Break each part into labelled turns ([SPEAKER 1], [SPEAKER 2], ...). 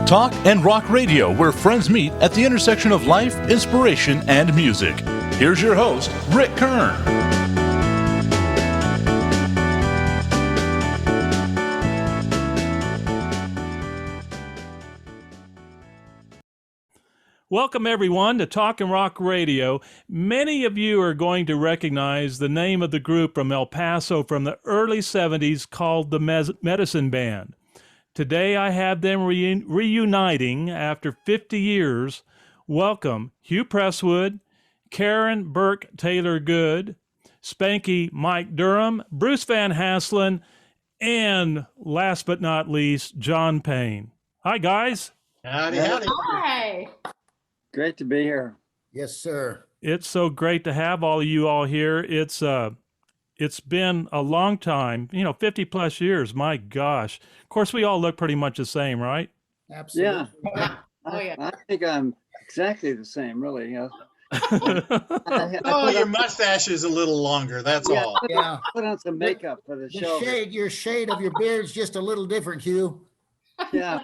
[SPEAKER 1] Talk and rock radio, where friends meet at the intersection of life, inspiration, and music. Here's your host, Rick Kern.
[SPEAKER 2] Welcome, everyone, to Talk and Rock Radio. Many of you are going to recognize the name of the group from El Paso from the early 70s called the Medicine Band. Today, I have them reuniting after 50 years. Welcome, Hugh Prestwood, Karen Burke Taylor Good, Spanky Mike Durham, Bruce VanHasselin, and last but not least, John Payne. Hi, guys.
[SPEAKER 3] Howdy, howdy.
[SPEAKER 4] Hi.
[SPEAKER 5] Great to be here.
[SPEAKER 3] Yes, sir.
[SPEAKER 2] It's so great to have all of you all here. It's been a long time, 50 plus years. My gosh. Of course, we all look pretty much the same, right?
[SPEAKER 3] Absolutely.
[SPEAKER 5] Yeah. I think I'm exactly the same, really.
[SPEAKER 6] Oh, your mustache is a little longer. That's all.
[SPEAKER 5] Yeah. Put on some makeup for the show.
[SPEAKER 3] Your shade of your beard is just a little different, Hugh.
[SPEAKER 5] Yeah.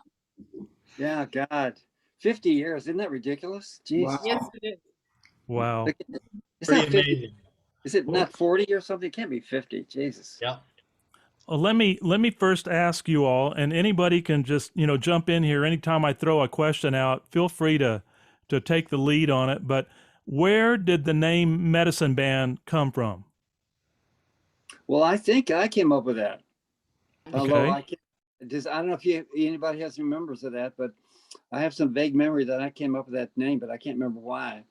[SPEAKER 5] Yeah, God. 50 years. Isn't that ridiculous? Jesus.
[SPEAKER 3] Wow.
[SPEAKER 4] Yes, it is.
[SPEAKER 2] Wow.
[SPEAKER 6] Pretty amazing.
[SPEAKER 5] Is it not 40 or something? It can't be 50. Jesus.
[SPEAKER 6] Yeah.
[SPEAKER 2] Well, let me first ask you all, and anybody can just, jump in here anytime I throw a question out. Feel free to take the lead on it. But where did the name Medicine Band come from?
[SPEAKER 5] Well, I think I came up with that.
[SPEAKER 2] Okay.
[SPEAKER 5] Although I don't know if anybody has any members of that, but I have some vague memory that I came up with that name, but I can't remember why.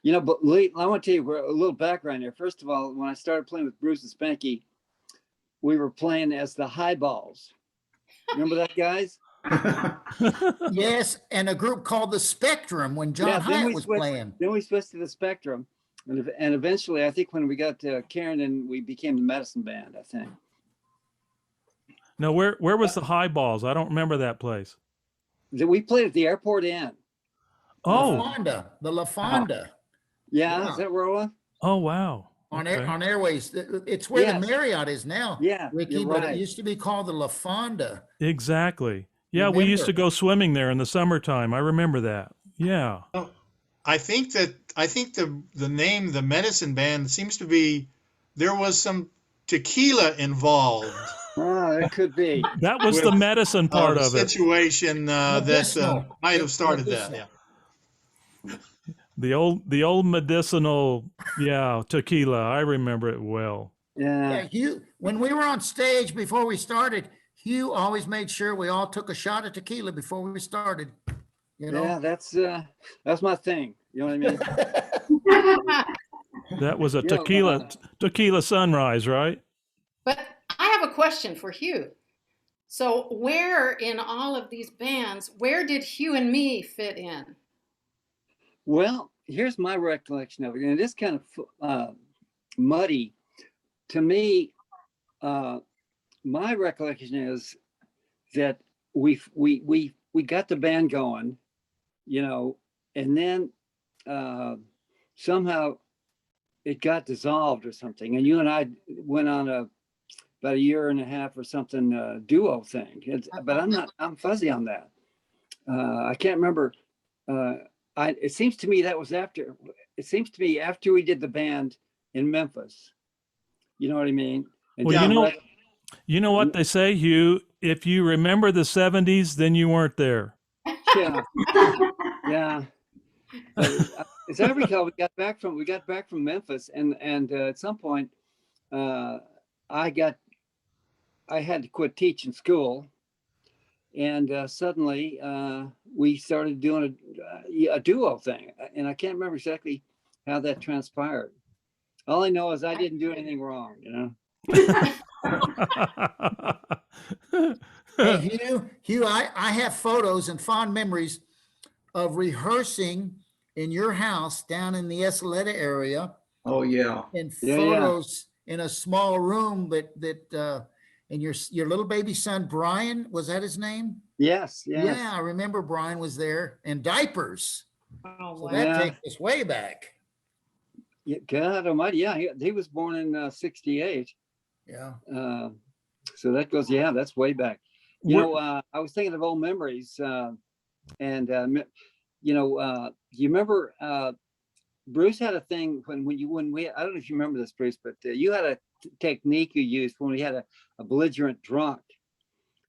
[SPEAKER 5] But I want to tell you a little background here. First of all, when I started playing with Bruce and Spanky, we were playing as the Highballs. Remember that, guys?
[SPEAKER 3] Yes, and a group called the Spectrum when John Hyatt was playing.
[SPEAKER 5] Then we switched to the Spectrum, and eventually, I think when we got to Kern, and we became the Medicine Band, I think.
[SPEAKER 2] Now, where was the Highballs? I don't remember that place.
[SPEAKER 5] We played at the Airport Inn.
[SPEAKER 2] Oh.
[SPEAKER 3] The La Fonda.
[SPEAKER 5] Yeah, is that where it was?
[SPEAKER 2] Oh, wow.
[SPEAKER 3] On
[SPEAKER 2] Okay.
[SPEAKER 3] on Airways. It's where
[SPEAKER 5] Yes.
[SPEAKER 3] the Marriott is now.
[SPEAKER 5] Yeah,
[SPEAKER 3] Ricky,
[SPEAKER 5] you're
[SPEAKER 3] but
[SPEAKER 5] right.
[SPEAKER 3] it used to be called the La Fonda.
[SPEAKER 2] Exactly. Yeah, we used to
[SPEAKER 3] Remember.
[SPEAKER 2] go swimming there in the summertime. I remember that. Yeah.
[SPEAKER 6] I think the name, the Medicine Band, seems to be there was some tequila involved.
[SPEAKER 5] Oh, it could be.
[SPEAKER 2] That was the medicine part of it.
[SPEAKER 6] Situation that
[SPEAKER 3] Medicinal.
[SPEAKER 6] might have started that.
[SPEAKER 3] Medicinal.
[SPEAKER 6] Yeah.
[SPEAKER 2] The old medicinal, tequila. I remember it well.
[SPEAKER 5] Yeah.
[SPEAKER 3] Hugh, when we were on stage before we started, Hugh always made sure we all took a shot of tequila before we started.
[SPEAKER 5] Yeah, that's my thing. You know what I mean?
[SPEAKER 2] That was a
[SPEAKER 5] Yeah,
[SPEAKER 2] tequila sunrise, right?
[SPEAKER 4] But I have a question for Hugh. So where in all of these bands, where did Hugh and me fit in?
[SPEAKER 5] Well, here's my recollection of it, and it is kind of muddy. To me, my recollection is that we got the band going, and then somehow it got dissolved or something, and you and I went on about a year and a half or something duo thing. But I'm fuzzy on that. I can't remember. It seems to me that was after. It seems to me after we did the band in Memphis. You know what I mean? And
[SPEAKER 2] Well, you know what they say, Hugh. If you remember the '70s, then you weren't there.
[SPEAKER 5] Yeah, yeah. As I recall, we got back from Memphis, and at some point, I had to quit teaching school, and suddenly we started doing a duo thing, and I can't remember exactly how that transpired. All I know is I didn't do anything wrong,
[SPEAKER 3] Hey, Hugh, I have photos and fond memories of rehearsing in your house down in the Esaleta area.
[SPEAKER 7] Oh yeah.
[SPEAKER 3] And
[SPEAKER 5] Yeah,
[SPEAKER 3] photos in a small room and your little baby son, Brian, was that his name?
[SPEAKER 5] Yes.
[SPEAKER 3] Yeah, I remember Brian was there, and diapers.
[SPEAKER 4] Oh,
[SPEAKER 3] So
[SPEAKER 4] wow.
[SPEAKER 3] that
[SPEAKER 5] Yeah.
[SPEAKER 3] takes us way back.
[SPEAKER 5] Yeah, God Almighty! Yeah, he was born in '68.
[SPEAKER 3] Yeah.
[SPEAKER 5] So that goes, that's way back. I was thinking of old memories, and you remember Bruce had a thing when we I don't know if you remember this, Bruce, but you had a technique you used when we had a belligerent drunk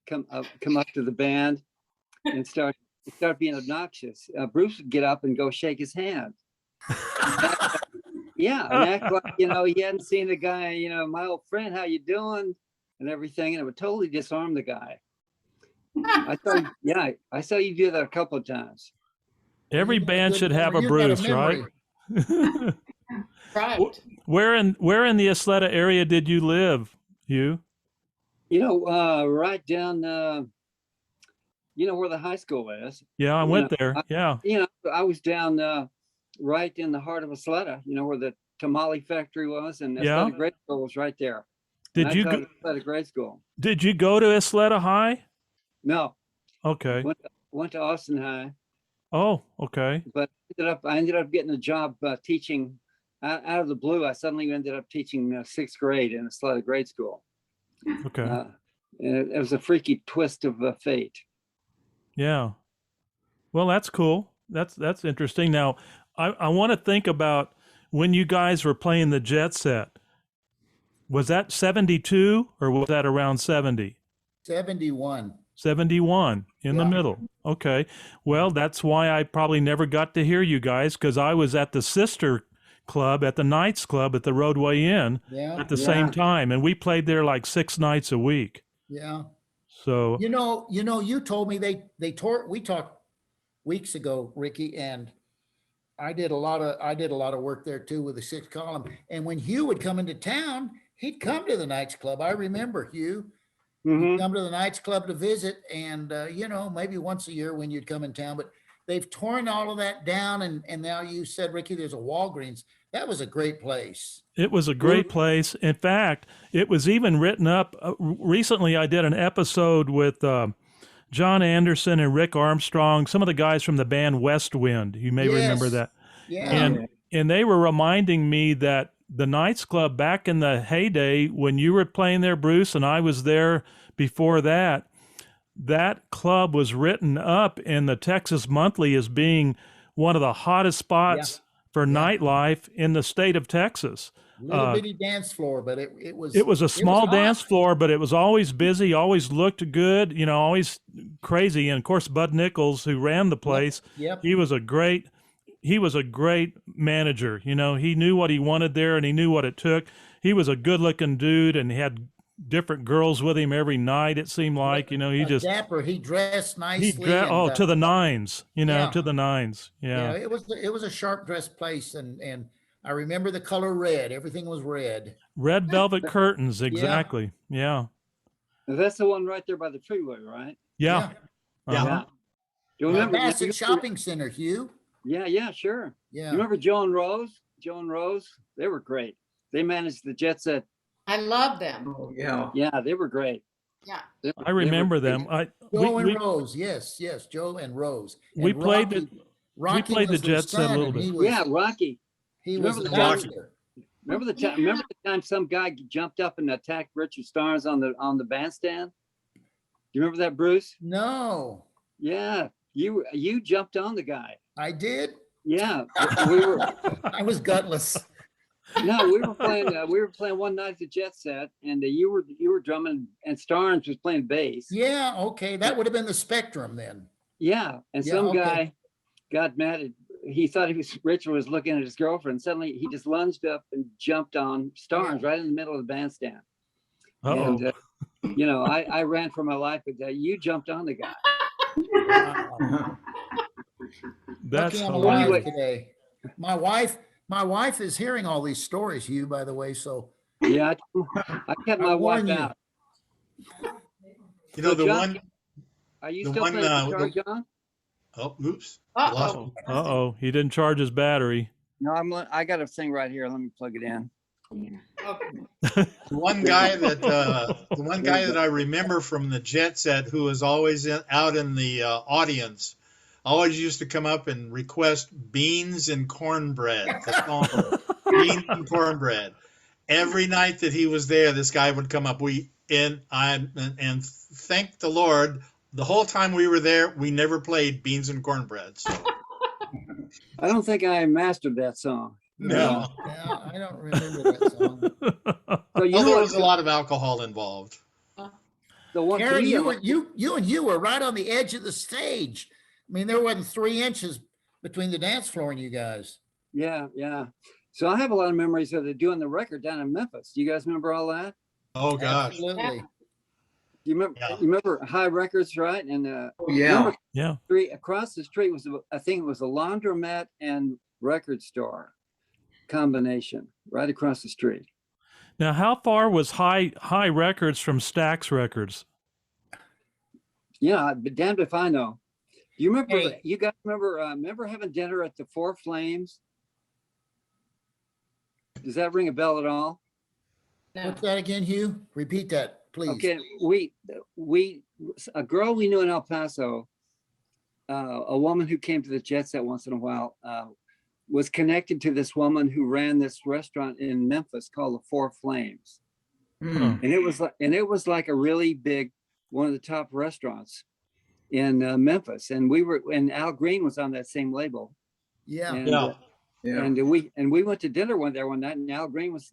[SPEAKER 5] come up to the band and start being obnoxious. Bruce would get up and go shake his hand. Yeah, and act like he hadn't seen the guy. My old friend, how you doing, and everything, and it would totally disarm the guy. I saw you do that a couple of times.
[SPEAKER 2] Every band should have a Bruce, right?
[SPEAKER 4] Right.
[SPEAKER 2] Where in the Isleta area did you live, Hugh?
[SPEAKER 5] Right down, where the high school is.
[SPEAKER 2] Yeah, I went there. Yeah.
[SPEAKER 5] I was down right in the heart of Isleta, where the tamale factory was, and Isleta grade school was right there.
[SPEAKER 2] Did you go
[SPEAKER 5] Isleta grade school?
[SPEAKER 2] Did you go to Isleta High?
[SPEAKER 5] No.
[SPEAKER 2] Okay.
[SPEAKER 5] Went to Austin High.
[SPEAKER 2] Oh, okay.
[SPEAKER 5] But I ended up getting a job teaching out of the blue. I suddenly ended up teaching sixth grade in Isleta grade school.
[SPEAKER 2] Okay.
[SPEAKER 5] And it was a freaky twist of fate.
[SPEAKER 2] Yeah. Well, that's cool. That's interesting. Now, I want to think about when you guys were playing the Jet Set. Was that 72 or was that around 70?
[SPEAKER 3] 71.
[SPEAKER 2] 71 in the middle. Okay. Well, that's why I probably never got to hear you guys, because I was at the sister club, at the Knights Club at the Roadway Inn at the same time. And we played there like 6 nights a week.
[SPEAKER 3] Yeah.
[SPEAKER 2] So,
[SPEAKER 3] you told me we talked weeks ago, Ricky, and I did a lot of work there too with the Sixth Column. And when Hugh would come into town, he'd come to the Knights Club. I remember Hugh. You'd come to the Knights Club to visit, and maybe once a year when you'd come in town. But they've torn all of that down, and now you said, Ricky, there's a Walgreens. That was a great place.
[SPEAKER 2] it was a great place. In fact, it was even written up. Recently, I did an episode with John Anderson and Rick Armstrong, some of the guys from the band West Wind. You may remember that.
[SPEAKER 3] Yeah.
[SPEAKER 2] And they were reminding me that the Knights Club back in the heyday, when you were playing there, Bruce, and I was there before that, that club was written up in the Texas Monthly as being one of the hottest spots for nightlife in the state of Texas.
[SPEAKER 3] Little bitty dance floor, but it was
[SPEAKER 2] a small dance floor, but it was always busy, always looked good, always crazy. And of course, Bud Nichols, who ran the place, he was a great manager. He knew what he wanted there and he knew what it took. He was a good looking dude and he had different girls with him every night. It seemed like, he just
[SPEAKER 3] dapper. He dressed nicely.
[SPEAKER 2] To the nines, to the nines. Yeah.
[SPEAKER 3] It was a sharp dressed place. And I remember the color red. Everything was red.
[SPEAKER 2] Red velvet curtains. Exactly. Yeah.
[SPEAKER 5] That's the one right there by the freeway, right?
[SPEAKER 2] Yeah.
[SPEAKER 5] Do you remember
[SPEAKER 3] Bassett Shopping Center, Hugh?
[SPEAKER 5] Yeah, sure.
[SPEAKER 3] Yeah.
[SPEAKER 5] You remember Joe and Rose? They were great. They managed the Jet Set.
[SPEAKER 4] I love them.
[SPEAKER 3] Oh, yeah.
[SPEAKER 5] Yeah, they were great.
[SPEAKER 4] Yeah.
[SPEAKER 2] I remember them.
[SPEAKER 3] Joe and Rose. Yes, Joe and Rose. And
[SPEAKER 2] we played the Jet Set a little bit.
[SPEAKER 5] Rocky.
[SPEAKER 3] He was the master.
[SPEAKER 5] Remember the time some guy jumped up and attacked Richard Starnes on the bandstand? You remember that, Bruce?
[SPEAKER 3] No.
[SPEAKER 5] Yeah. You jumped on the guy.
[SPEAKER 3] I did?
[SPEAKER 5] Yeah. We were
[SPEAKER 3] I was gutless.
[SPEAKER 5] No, we were playing one night at the Jet Set, and you were drumming, and Starnes was playing bass.
[SPEAKER 3] Yeah, okay, that would have been the Spectrum then.
[SPEAKER 5] Yeah, and some guy got mad. He thought Richard was looking at his girlfriend. Suddenly, he just lunged up and jumped on Starnes right in the middle of the bandstand.
[SPEAKER 2] Uh-oh.
[SPEAKER 5] And I ran for my life, but you jumped on the guy.
[SPEAKER 2] That's
[SPEAKER 3] lucky I'm alive today. My wife is hearing all these stories, Hugh, by the way, so.
[SPEAKER 5] Yeah, I kept my wife out.
[SPEAKER 6] The
[SPEAKER 5] John,
[SPEAKER 6] one.
[SPEAKER 5] Are you still playing guitar, John?
[SPEAKER 6] Oh, oops.
[SPEAKER 2] Uh-oh. He didn't charge his battery.
[SPEAKER 5] No, I got a thing right here. Let me plug it in.
[SPEAKER 6] The one guy that I remember from the Jet Set, who was always out in the audience, always used to come up and request beans and cornbread. The song, beans and cornbread. Every night that he was there, this guy would come up. We and thank the Lord, the whole time we were there, we never played Beans and Cornbread. So.
[SPEAKER 5] I don't think I mastered that song.
[SPEAKER 6] No.
[SPEAKER 3] Yeah, I don't remember that song.
[SPEAKER 5] So you
[SPEAKER 6] Well,
[SPEAKER 5] know
[SPEAKER 6] there
[SPEAKER 5] what?
[SPEAKER 6] was a lot of alcohol involved.
[SPEAKER 5] The one
[SPEAKER 3] Karen,
[SPEAKER 5] to me,
[SPEAKER 3] you and you were right on the edge of the stage. I mean, there wasn't 3 inches between the dance floor and you guys.
[SPEAKER 5] yeah. So I have a lot of memories of doing the record down in Memphis. Do you guys remember all that?
[SPEAKER 6] Oh gosh.
[SPEAKER 3] Absolutely.
[SPEAKER 5] You remember?
[SPEAKER 6] Yeah.
[SPEAKER 5] You remember High Records, right? And
[SPEAKER 7] Yeah.
[SPEAKER 2] Yeah.
[SPEAKER 5] across the street was, I think it was a laundromat and record store combination right across the street.
[SPEAKER 2] Now, how far was High Records from Stax Records?
[SPEAKER 5] Yeah, but damned if I know. Do you remember?
[SPEAKER 3] Hey.
[SPEAKER 5] You guys remember having dinner at the Four Flames? Does that ring a bell at all?
[SPEAKER 4] No.
[SPEAKER 3] What's that again, Hugh? Repeat that, please.
[SPEAKER 5] Okay, a girl we knew in El Paso, a woman who came to the Jet Set once in a while, was connected to this woman who ran this restaurant in Memphis called the Four Flames,
[SPEAKER 7] Hmm.
[SPEAKER 5] and it was like a really big, one of the top restaurants in Memphis, and Al Green was on that same label.
[SPEAKER 3] Yeah.
[SPEAKER 5] And,
[SPEAKER 6] Yeah.
[SPEAKER 7] Yeah.
[SPEAKER 5] and we went to dinner one night, and Al Green was,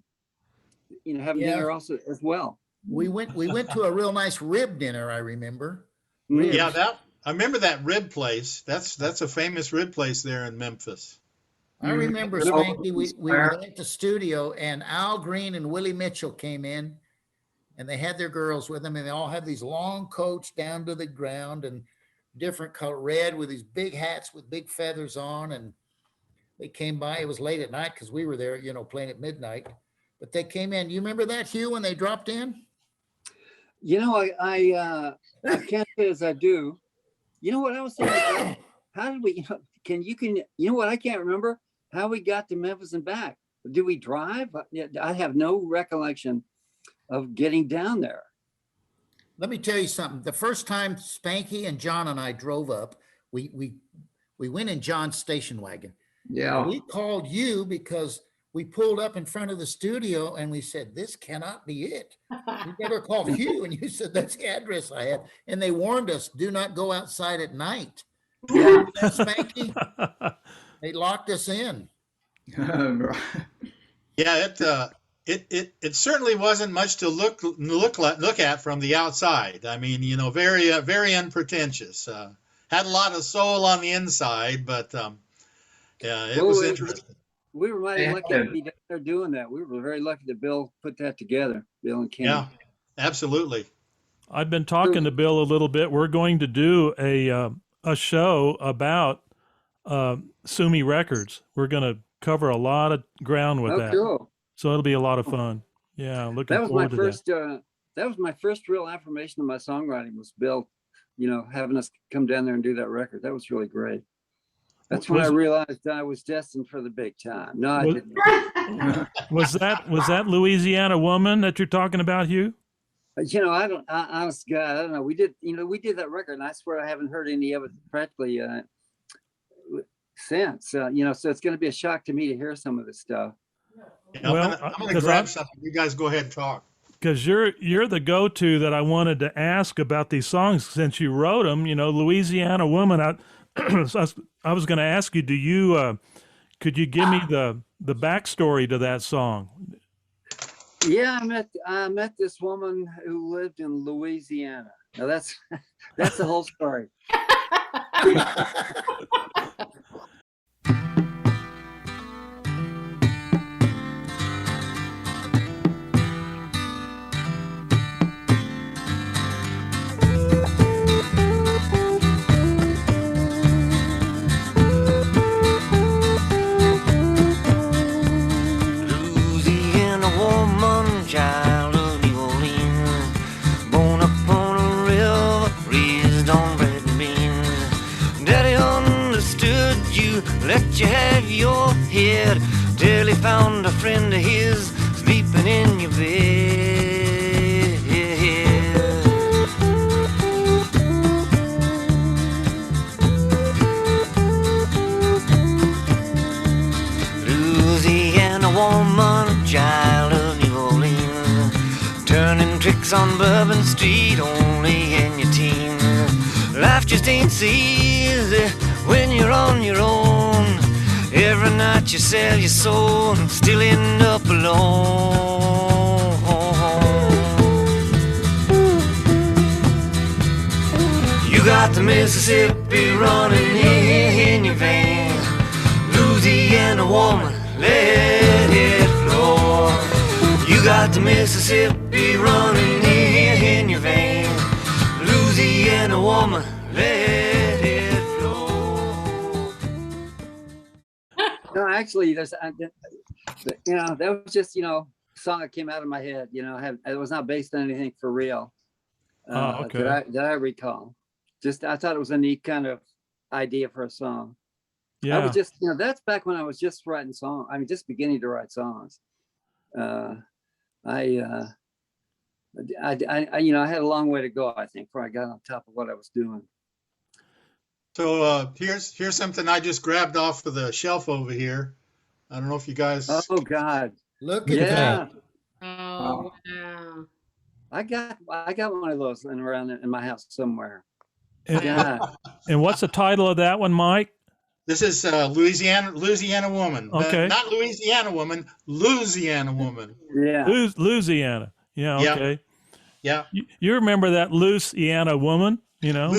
[SPEAKER 5] having
[SPEAKER 3] Yeah.
[SPEAKER 5] dinner also as well.
[SPEAKER 3] We went to a real nice rib dinner, I remember.
[SPEAKER 5] Mm.
[SPEAKER 6] Yeah, I remember that rib place. That's a famous rib place there in Memphis.
[SPEAKER 3] I remember,
[SPEAKER 7] Mhm.
[SPEAKER 3] Spanky, we were at the studio and Al Green and Willie Mitchell came in and they had their girls with them and they all had these long coats down to the ground and different color, red with these big hats with big feathers on. And they came by, it was late at night because we were there, playing at midnight, but they came in. You remember that, Hugh, when they dropped in?
[SPEAKER 5] I can't say as I do. You know what I was saying? How did we, what I can't remember? How we got to Memphis and back. Did we drive? I have no recollection of getting down there.
[SPEAKER 3] Let me tell you something. The first time Spanky and John and I drove up, we went in John's station wagon.
[SPEAKER 7] Yeah.
[SPEAKER 3] We called you because we pulled up in front of the studio and we said, this cannot be it. You better call Hugh. And you said, that's the address I have. And they warned us, do not go outside at night.
[SPEAKER 7] Yeah.
[SPEAKER 3] Spanky, they locked us in.
[SPEAKER 6] Yeah, it certainly wasn't much to look at from the outside. I mean, very unpretentious. Had a lot of soul on the inside, but yeah, it was interesting.
[SPEAKER 5] We were mighty lucky to be down there doing that. We were very lucky that Bill put that together, Bill and Ken.
[SPEAKER 6] Yeah, absolutely.
[SPEAKER 2] I've been talking to Bill a little bit. We're going to do a show about Sumi Records. We're going to cover a lot of ground with that.
[SPEAKER 5] Cool.
[SPEAKER 2] So it'll be a lot of fun. Yeah, looking
[SPEAKER 5] That was my
[SPEAKER 2] forward to
[SPEAKER 5] first. That was my first real affirmation of my songwriting. Was Bill, having us come down there and do that record. That was really great. That's when I realized I was destined for the big time. No, I didn't.
[SPEAKER 2] that. Was that Louisiana Woman that you're talking about, Hugh?
[SPEAKER 5] Honest God, I don't know. We did that record, and I swear I haven't heard any of it practically since. So it's going to be a shock to me to hear some of this stuff.
[SPEAKER 6] Yeah,
[SPEAKER 2] Well,
[SPEAKER 6] I'm gonna grab something. You guys go ahead and talk.
[SPEAKER 2] Because you're the go-to that I wanted to ask about these songs since you wrote them. Louisiana Woman. I was going to ask you, could you give me the backstory to that song?
[SPEAKER 5] Yeah, I met this woman who lived in Louisiana. Now that's the whole story.
[SPEAKER 8] Child of New Orleans, born upon a river, raised on bread and beans. Daddy understood you, let you have your head, till he found a friend of his sleeping in your bed. Louisiana woman, child of New Orleans, turning tricks drinks on Bourbon Street only in your teens. Life just ain't so easy when you're on your own. Every night you sell your soul and still end up alone. You got the Mississippi running in your veins. Louisiana woman, let it flow. You got the Mississippi running in your veins. Louisiana woman, let it flow.
[SPEAKER 5] No, actually, that was just, a song that came out of my head. It was not based on anything for real.
[SPEAKER 2] Okay.
[SPEAKER 5] That I recall. I thought it was a neat kind of idea for a song.
[SPEAKER 2] Yeah.
[SPEAKER 5] I was just, that's back when I was just writing songs. I mean, just beginning to write songs. I had a long way to go, I think, before I got on top of what I was doing.
[SPEAKER 6] So here's something I just grabbed off of the shelf over here. I don't know if you guys.
[SPEAKER 5] Oh God!
[SPEAKER 3] Look at that.
[SPEAKER 4] Oh, wow.
[SPEAKER 5] I got one of those around in my house somewhere.
[SPEAKER 2] And,
[SPEAKER 5] God.
[SPEAKER 2] and what's the title of that one, Mike?
[SPEAKER 6] This is Louisiana Woman.
[SPEAKER 2] Okay.
[SPEAKER 6] Not Louisiana Woman, Louisiana Woman.
[SPEAKER 5] Yeah.
[SPEAKER 2] Louisiana. Yeah.
[SPEAKER 6] Yeah.
[SPEAKER 2] Okay.
[SPEAKER 6] Yeah.
[SPEAKER 2] You remember that Louisiana woman?
[SPEAKER 5] Yeah.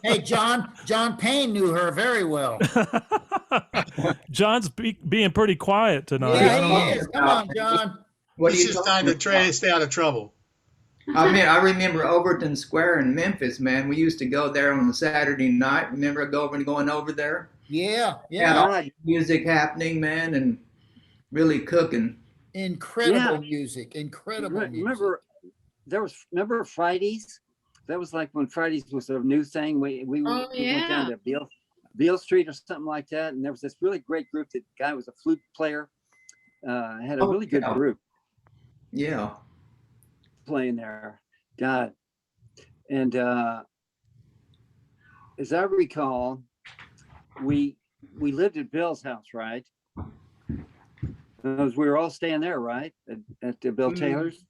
[SPEAKER 3] Hey, John Payne knew her very well.
[SPEAKER 2] John's being pretty quiet tonight.
[SPEAKER 3] Yeah, he is. Come on, John.
[SPEAKER 9] What are
[SPEAKER 6] It's
[SPEAKER 9] you
[SPEAKER 6] just time
[SPEAKER 9] talking
[SPEAKER 6] to
[SPEAKER 9] about?
[SPEAKER 6] stay out of trouble.
[SPEAKER 9] I remember Overton Square in Memphis, man. We used to go there on a Saturday night. Remember going over there?
[SPEAKER 3] Yeah,
[SPEAKER 9] Had
[SPEAKER 3] yeah.
[SPEAKER 9] all that music happening, man, and really cooking.
[SPEAKER 3] Incredible music. Incredible music.
[SPEAKER 5] Remember Fridays? That was like when Fridays was a new thing. We went down to Beale Street or something like that, and there was this really great group. That guy was a flute player. Had a really good group.
[SPEAKER 9] Yeah.
[SPEAKER 5] Playing there, God, and as I recall, we lived at Bill's house, right? Because we were all staying there, right? At the Bill Taylor's.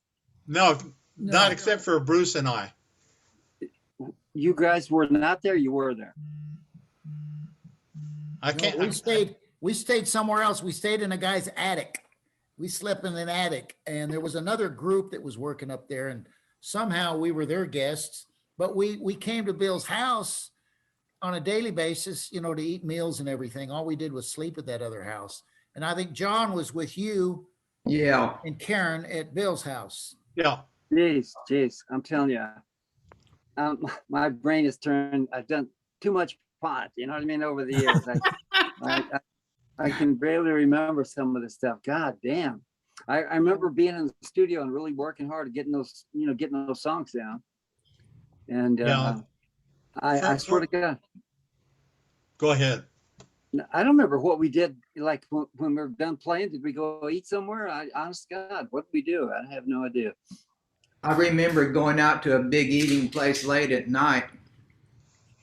[SPEAKER 6] No, not except for Bruce and I.
[SPEAKER 5] You guys were not there. You were there.
[SPEAKER 6] I can't.
[SPEAKER 3] We stayed somewhere else. We stayed in a guy's attic. We slept in an attic, and there was another group that was working up there, and somehow we were their guests. But we came to Bill's house on a daily basis, to eat meals and everything. All we did was sleep at that other house. And I think John was with you, and Kern at Bill's house.
[SPEAKER 6] Yeah.
[SPEAKER 5] Jeez, I'm telling you, my brain has turned. I've done too much pot. You know what I mean? Over the years, I can barely remember some of the stuff. God damn. I remember being in the studio and really working hard at getting those songs down. And I swear to God.
[SPEAKER 6] Go ahead.
[SPEAKER 5] I don't remember what we did. Like when we were done playing, did we go eat somewhere? Honest to God, what did we do? I have no idea.
[SPEAKER 9] I remember going out to a big eating place late at night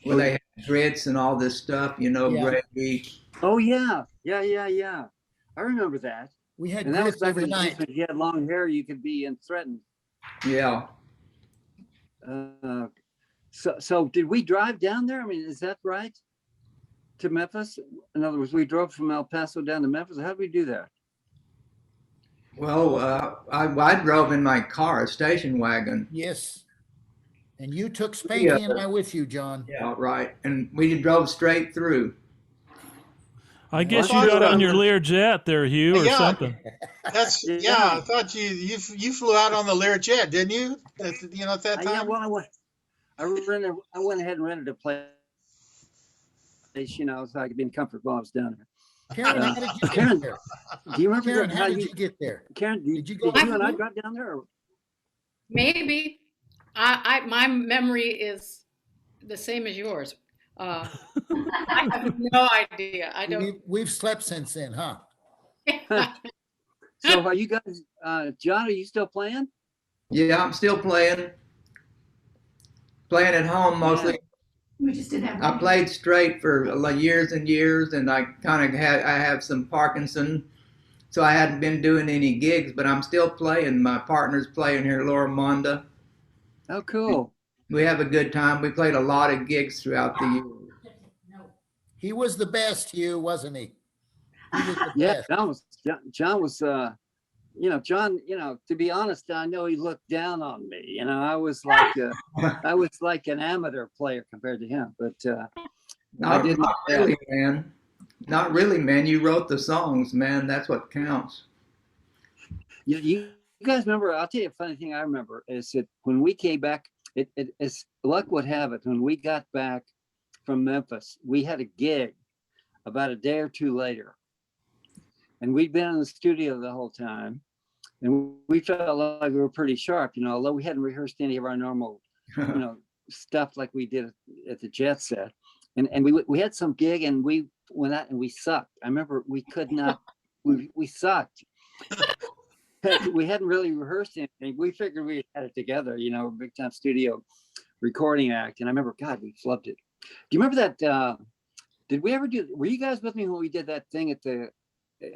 [SPEAKER 9] where they had grits and all this stuff, gravy.
[SPEAKER 5] Oh yeah. I remember that.
[SPEAKER 3] We had
[SPEAKER 5] and that was
[SPEAKER 3] grits
[SPEAKER 5] back
[SPEAKER 3] every
[SPEAKER 5] when
[SPEAKER 3] night.
[SPEAKER 5] if you had long hair, you could be threatened.
[SPEAKER 9] Yeah.
[SPEAKER 5] So did we drive down there? I mean, is that right? To Memphis? In other words, we drove from El Paso down to Memphis. How did we do that?
[SPEAKER 9] Well, I drove in my car, a station wagon.
[SPEAKER 3] Yes. And you took Spanky and I with you, John.
[SPEAKER 9] Yeah, right. And we drove straight through.
[SPEAKER 2] I guess you got on your Learjet there, Hugh, or something.
[SPEAKER 6] I thought you flew out on the Learjet, didn't you? At that time.
[SPEAKER 5] Yeah, well, I went ahead and rented a place, so I could be in comfort while I was down there.
[SPEAKER 3] Karen, how did you get there?
[SPEAKER 5] Do you remember
[SPEAKER 3] Karen, how did you get there?
[SPEAKER 5] Karen, did you and I drive down there? Or?
[SPEAKER 4] Maybe. My memory is the same as yours. I have no idea. I don't.
[SPEAKER 3] We've slept since then, huh?
[SPEAKER 5] So are you guys, John, are you still playing?
[SPEAKER 9] Yeah, I'm still playing. Playing at home mostly.
[SPEAKER 7] We just didn't have.
[SPEAKER 9] I played straight for years and years, and I have some Parkinson, so I hadn't been doing any gigs, but I'm still playing. My partner's playing here, Laura Monda.
[SPEAKER 5] Oh, cool.
[SPEAKER 9] We have a good time. We played a lot of gigs throughout the year.
[SPEAKER 3] He was the best, Hugh, wasn't he? He was the
[SPEAKER 5] Yeah,
[SPEAKER 3] best.
[SPEAKER 5] John was, John, to be honest, I know he looked down on me. I was like, an amateur player compared to him, but
[SPEAKER 9] Not really, man. Not really, man. You wrote the songs, man. That's what counts.
[SPEAKER 5] You guys remember, I'll tell you a funny thing I remember is that when we came back, it's luck would have it, when we got back from Memphis, we had a gig about a day or two later. And we'd been in the studio the whole time. And we felt like we were pretty sharp, although we hadn't rehearsed any of our normal, stuff like we did at the Jet Set. And we had some gig and we went out and we sucked. I remember we could not, we sucked. We hadn't really rehearsed anything. We figured we had it together, big time studio recording act. And I remember, God, we flubbed it. Do you remember that? Were you guys with me when we did that thing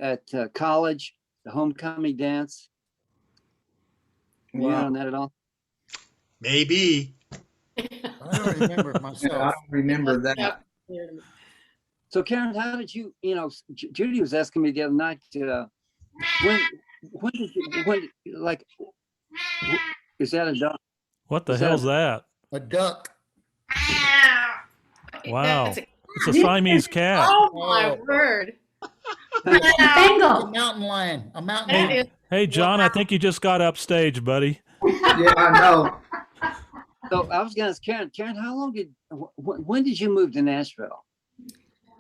[SPEAKER 5] at college, the homecoming dance? Were you on that at all?
[SPEAKER 6] Maybe.
[SPEAKER 3] I don't remember myself.
[SPEAKER 9] I don't remember that.
[SPEAKER 5] So Karen, how did you, Judy was asking me the other night, is that a duck?
[SPEAKER 2] What the hell's that?
[SPEAKER 3] A duck.
[SPEAKER 2] Wow. It's a Siamese cat.
[SPEAKER 4] Oh my word.
[SPEAKER 3] A mountain lion. A mountain
[SPEAKER 4] That
[SPEAKER 3] lion.
[SPEAKER 4] is,
[SPEAKER 2] Hey, John, I think you just got upstage, buddy.
[SPEAKER 9] Yeah, I know.
[SPEAKER 5] So I was going to ask Karen, how long when did you move to Nashville?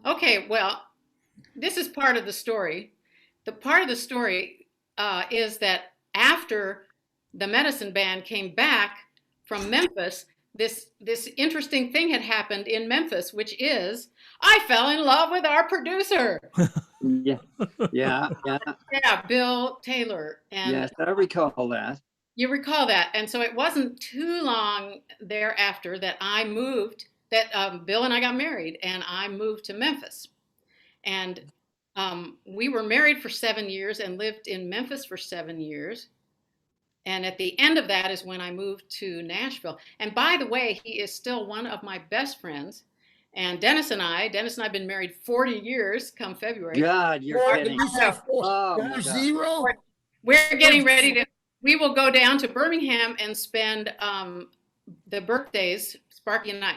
[SPEAKER 4] okay, well, this is part of the story. The part of the story is that after the Medicine Band came back from Memphis, this interesting thing had happened in Memphis, which is I fell in love with our producer.
[SPEAKER 5] Yeah.
[SPEAKER 4] Yeah, Bill Taylor. And
[SPEAKER 5] Yes, I recall that.
[SPEAKER 4] you recall that. And so it wasn't too long thereafter that I moved, that Bill and I got married, and I moved to Memphis. And we were married for 7 years and lived in Memphis for 7 years. And at the end of that is when I moved to Nashville. And by the way, he is still one of my best friends. And Dennis and I have been married 40 years come February.
[SPEAKER 5] God, you're kidding.
[SPEAKER 3] Did you say
[SPEAKER 5] Oh, my God.
[SPEAKER 3] 0?
[SPEAKER 4] We're getting ready to, we will go down to Birmingham and spend the birthdays, Sparky and I,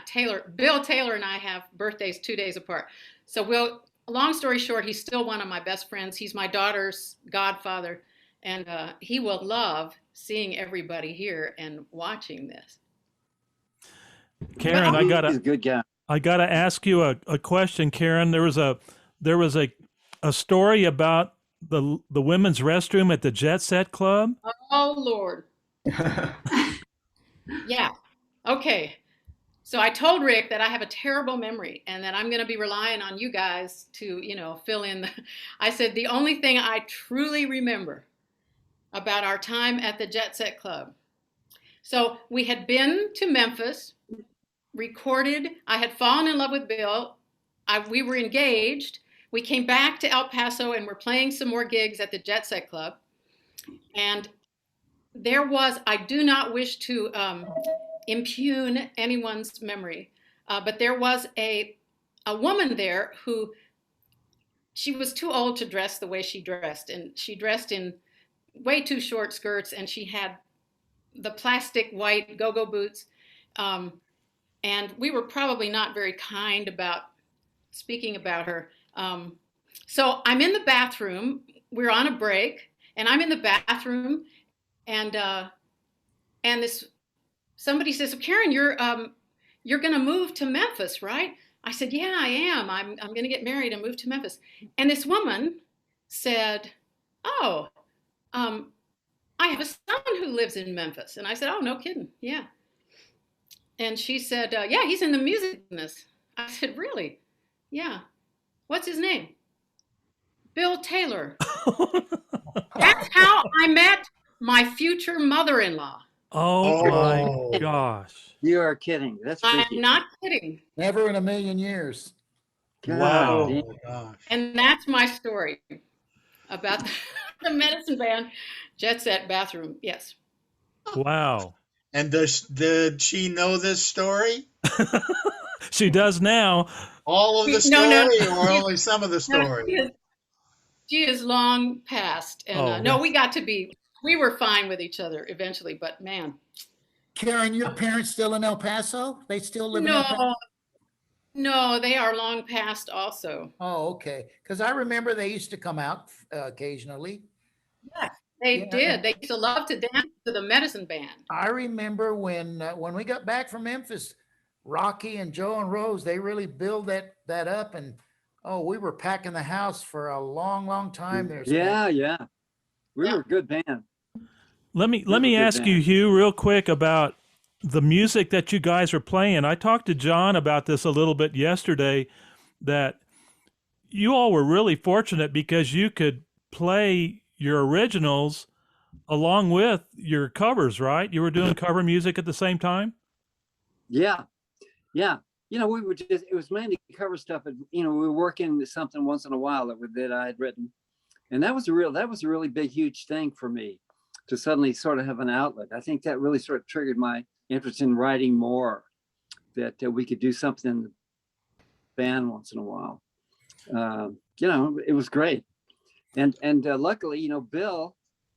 [SPEAKER 4] Bill Taylor and I have birthdays 2 days apart. So long story short, he's still one of my best friends. He's my daughter's godfather. And he will love seeing everybody here and watching this.
[SPEAKER 2] Karen,
[SPEAKER 5] He's a good guy.
[SPEAKER 2] I gotta ask you a question, Karen. There was a story about the women's restroom at the Jet Set Club.
[SPEAKER 4] Oh Lord. Yeah. Okay. So I told Rick that I have a terrible memory and that I'm going to be relying on you guys to, fill in. I said the only thing I truly remember about our time at the Jet Set Club. So we had been to Memphis, recorded. I had fallen in love with Bill. We were engaged. We came back to El Paso and we're playing some more gigs at the Jet Set Club. And I do not wish to impugn anyone's memory, but there was a woman there who, she was too old to dress the way she dressed. And she dressed in way too short skirts and she had the plastic white go-go boots. And we were probably not very kind about speaking about her. So I'm in the bathroom, we're on a break, and I'm in the bathroom, and somebody says, Karen, you're gonna move to Memphis, right? I said, yeah, I am. I'm gonna get married and move to Memphis. And this woman said, oh, I have a son who lives in Memphis. And I said, oh, no kidding, yeah. And she said, yeah, he's in the music business. I said, really? Yeah. What's his name? Bill Taylor. That's how I met my future mother-in-law.
[SPEAKER 2] Oh my gosh.
[SPEAKER 5] You are kidding. That's freaky.
[SPEAKER 4] I'm not kidding.
[SPEAKER 3] Never in a million years.
[SPEAKER 5] God,
[SPEAKER 2] Wow.
[SPEAKER 5] damn.
[SPEAKER 6] Oh, gosh.
[SPEAKER 4] And that's my story. about the medicine band jet set bathroom. Yes.
[SPEAKER 2] Wow.
[SPEAKER 6] And did she know this story?
[SPEAKER 2] She does now.
[SPEAKER 6] All of the story, or only some of the story?
[SPEAKER 4] No, she is long past. And no, we were fine with each other eventually, but man.
[SPEAKER 3] Karen, your parents still in El Paso? They still live in El Paso?
[SPEAKER 4] No, they are long past also.
[SPEAKER 3] Oh, okay. Because I remember they used to come out occasionally.
[SPEAKER 4] Yeah, they did. They used to love to dance to the medicine band.
[SPEAKER 3] I remember when we got back from Memphis, Rocky and Joe and Rose, they really built that up, and we were packing the house for a long, long time there.
[SPEAKER 5] Yeah. We were a good band.
[SPEAKER 2] Let me ask you, Hugh, real quick about the music that you guys are playing. I talked to John about this a little bit yesterday, that you all were really fortunate because you could play your originals along with your covers, right? You were doing cover music at the same time?
[SPEAKER 5] Yeah. We were it was mainly cover stuff, but we were working something once in a while that I had written. And that was a really big, huge thing for me to suddenly sort of have an outlet. I think that really sort of triggered my interest in writing more, that we could do something in the band once in a while. It was great. And luckily, Bill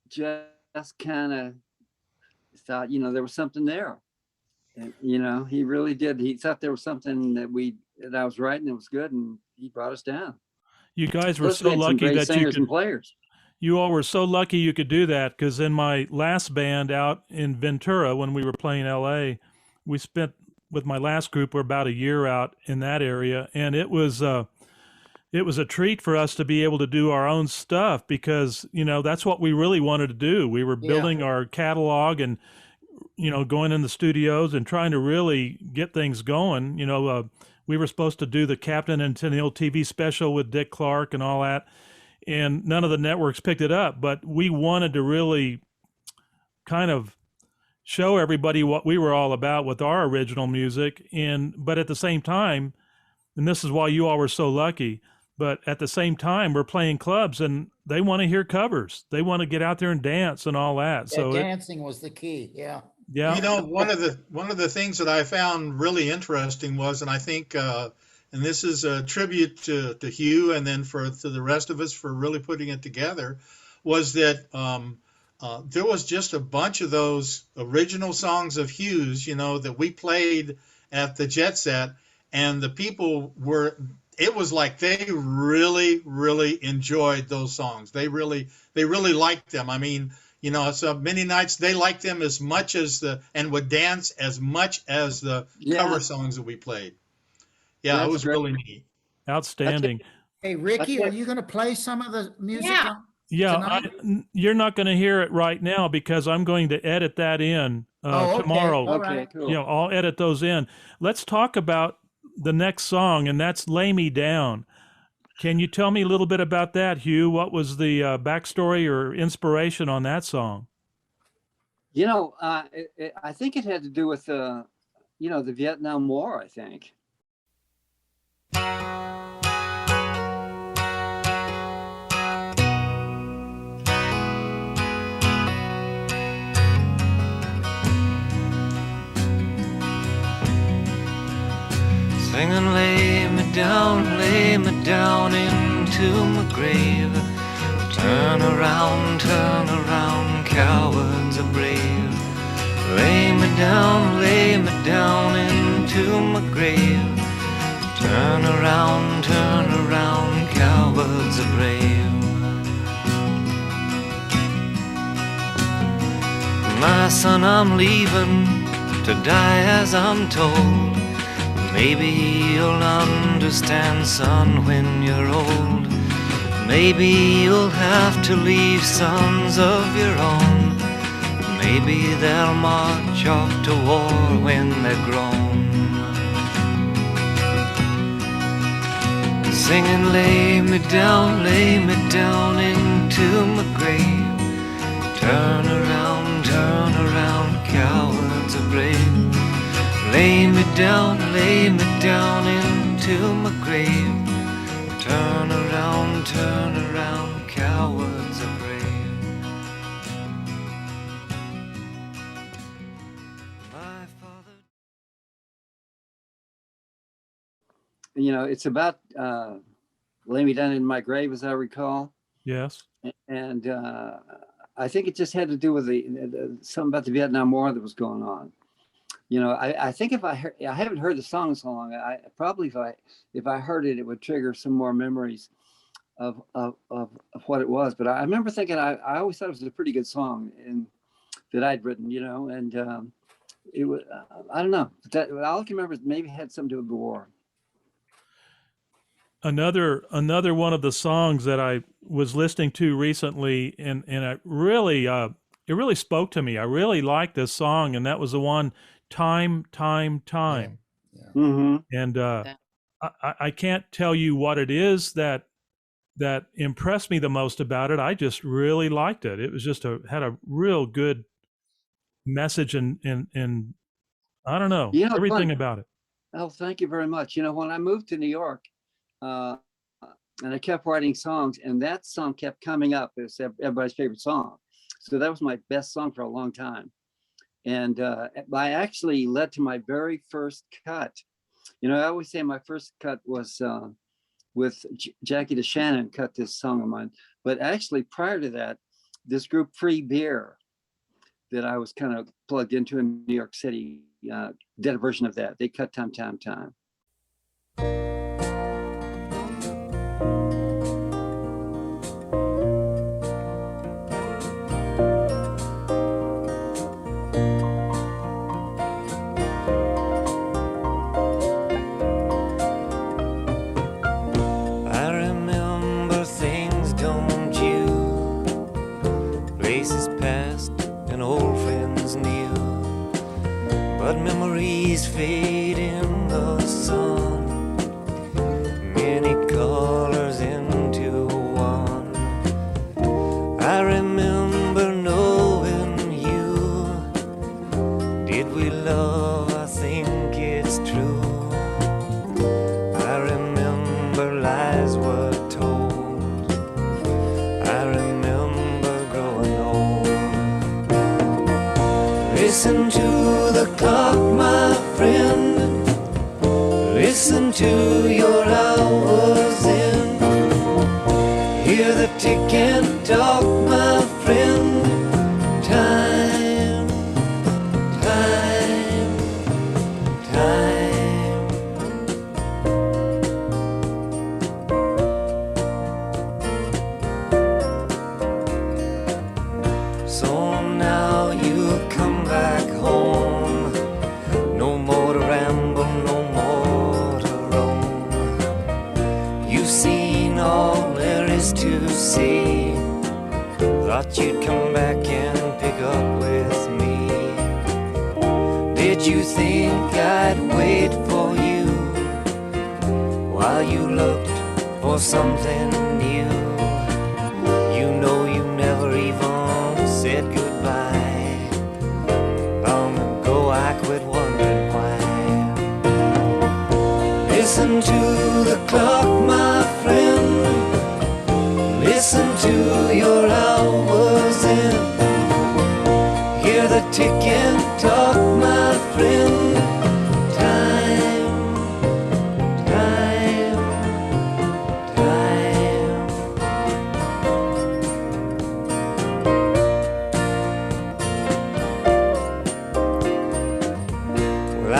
[SPEAKER 5] just kind of thought, there was something there. And, he really did. He thought there was something that I was writing that was good, and he brought us down.
[SPEAKER 2] You guys were so lucky that you could.
[SPEAKER 5] Players.
[SPEAKER 2] You all were so lucky you could do that, because in my last band out in Ventura, when we were playing LA, we spent with my last group, we're about a year out in that area, and it was a treat for us to be able to do our own stuff, because that's what we really wanted to do. We were building our catalog and going in the studios and trying to really get things going. We were supposed to do the Captain and Tennille TV special with Dick Clark and all that, and none of the networks picked it up, but we wanted to really kind of show everybody what we were all about with our original music. But at the same time, and this is why you all were so lucky, but at the same time, we're playing clubs and they want to hear covers. They want to get out there and dance and all that. So
[SPEAKER 3] dancing was the key. Yeah.
[SPEAKER 2] Yeah.
[SPEAKER 6] One of the things that I found really interesting was, and I think, and this is a tribute to Hugh, and then to the rest of us for really putting it together, was that there was just a bunch of those original songs of Hugh's, that we played at the Jet Set, and the people it was like they really, really enjoyed those songs. They really liked them. I mean, so many nights they liked them as much as and would dance as much as the cover songs that we played. Yeah, it was really neat.
[SPEAKER 2] Outstanding.
[SPEAKER 3] Hey, Ricky, are you going to play some of the music?
[SPEAKER 2] Yeah, you're not going to hear it right now because I'm going to edit that in tomorrow.
[SPEAKER 3] Okay, cool.
[SPEAKER 2] I'll edit those in. Let's talk about the next song, and that's Lay Me Down. Can you tell me a little bit about that, Hugh? What was the backstory or inspiration on that song?
[SPEAKER 5] I think it had to do with, the Vietnam War, I think.
[SPEAKER 8] Singing, lay me down into my grave. Turn around, cowards are brave. Lay me down into my grave. Turn around, cowards are brave. My son, I'm leaving to die as I'm told. Maybe you'll understand, son, when you're old. Maybe you'll have to leave sons of your own. Maybe they'll march off to war when they're grown. Singing, lay me down into my grave. Turn around, cowards are brave. Lay me down into my grave. Turn around, cowards are brave. My father.
[SPEAKER 5] You know, it's about Lay Me Down in My Grave, as I recall.
[SPEAKER 2] Yes.
[SPEAKER 5] And I think it just had to do with something about the Vietnam War that was going on. You know, I think I haven't heard the song in so long. I probably if I heard it, it would trigger some more memories of what it was. But I remember thinking I always thought it was a pretty good song and that I'd written. You know, and it was I don't know. That all I can remember is maybe it had something to do with the war.
[SPEAKER 2] Another one of the songs that I was listening to recently, and it really spoke to me. I really liked this song, and that was the one, Time.
[SPEAKER 3] Yeah.
[SPEAKER 5] Mm-hmm.
[SPEAKER 2] And I can't tell you what it is that impressed me the most about it. I just really liked it. It was just had a real good message and I don't know, everything about it.
[SPEAKER 5] Oh, thank you very much. You know, when I moved to New York, and I kept writing songs, and that song kept coming up as everybody's favorite song. So that was my best song for a long time. And I actually led to my very first cut. You know, I always say my first cut was with Jackie DeShannon cut this song of mine. But actually prior to that, this group Free Beer that I was kind of plugged into in New York City did a version of that. They cut Time.
[SPEAKER 8] But memories fade in the sun, many colors into one. I remember knowing you. Did we love? I think it's true. I remember lies were told. I remember growing old. Listen to the clock, my friend. Listen to your hours in. Hear the tick and talk, my friend. Time, time, time. So now you come back home. No more to ramble, no more to roam. You've seen all there is to see. Thought you'd come back and pick up with me. Did you think I'd wait for you while you looked for something new? You know you never even said goodbye. Long ago I quit wondering why. Listen to the clock, my friend. Listen to your hours in. Hear the tick and talk, my friend. Time, time, time. Well, I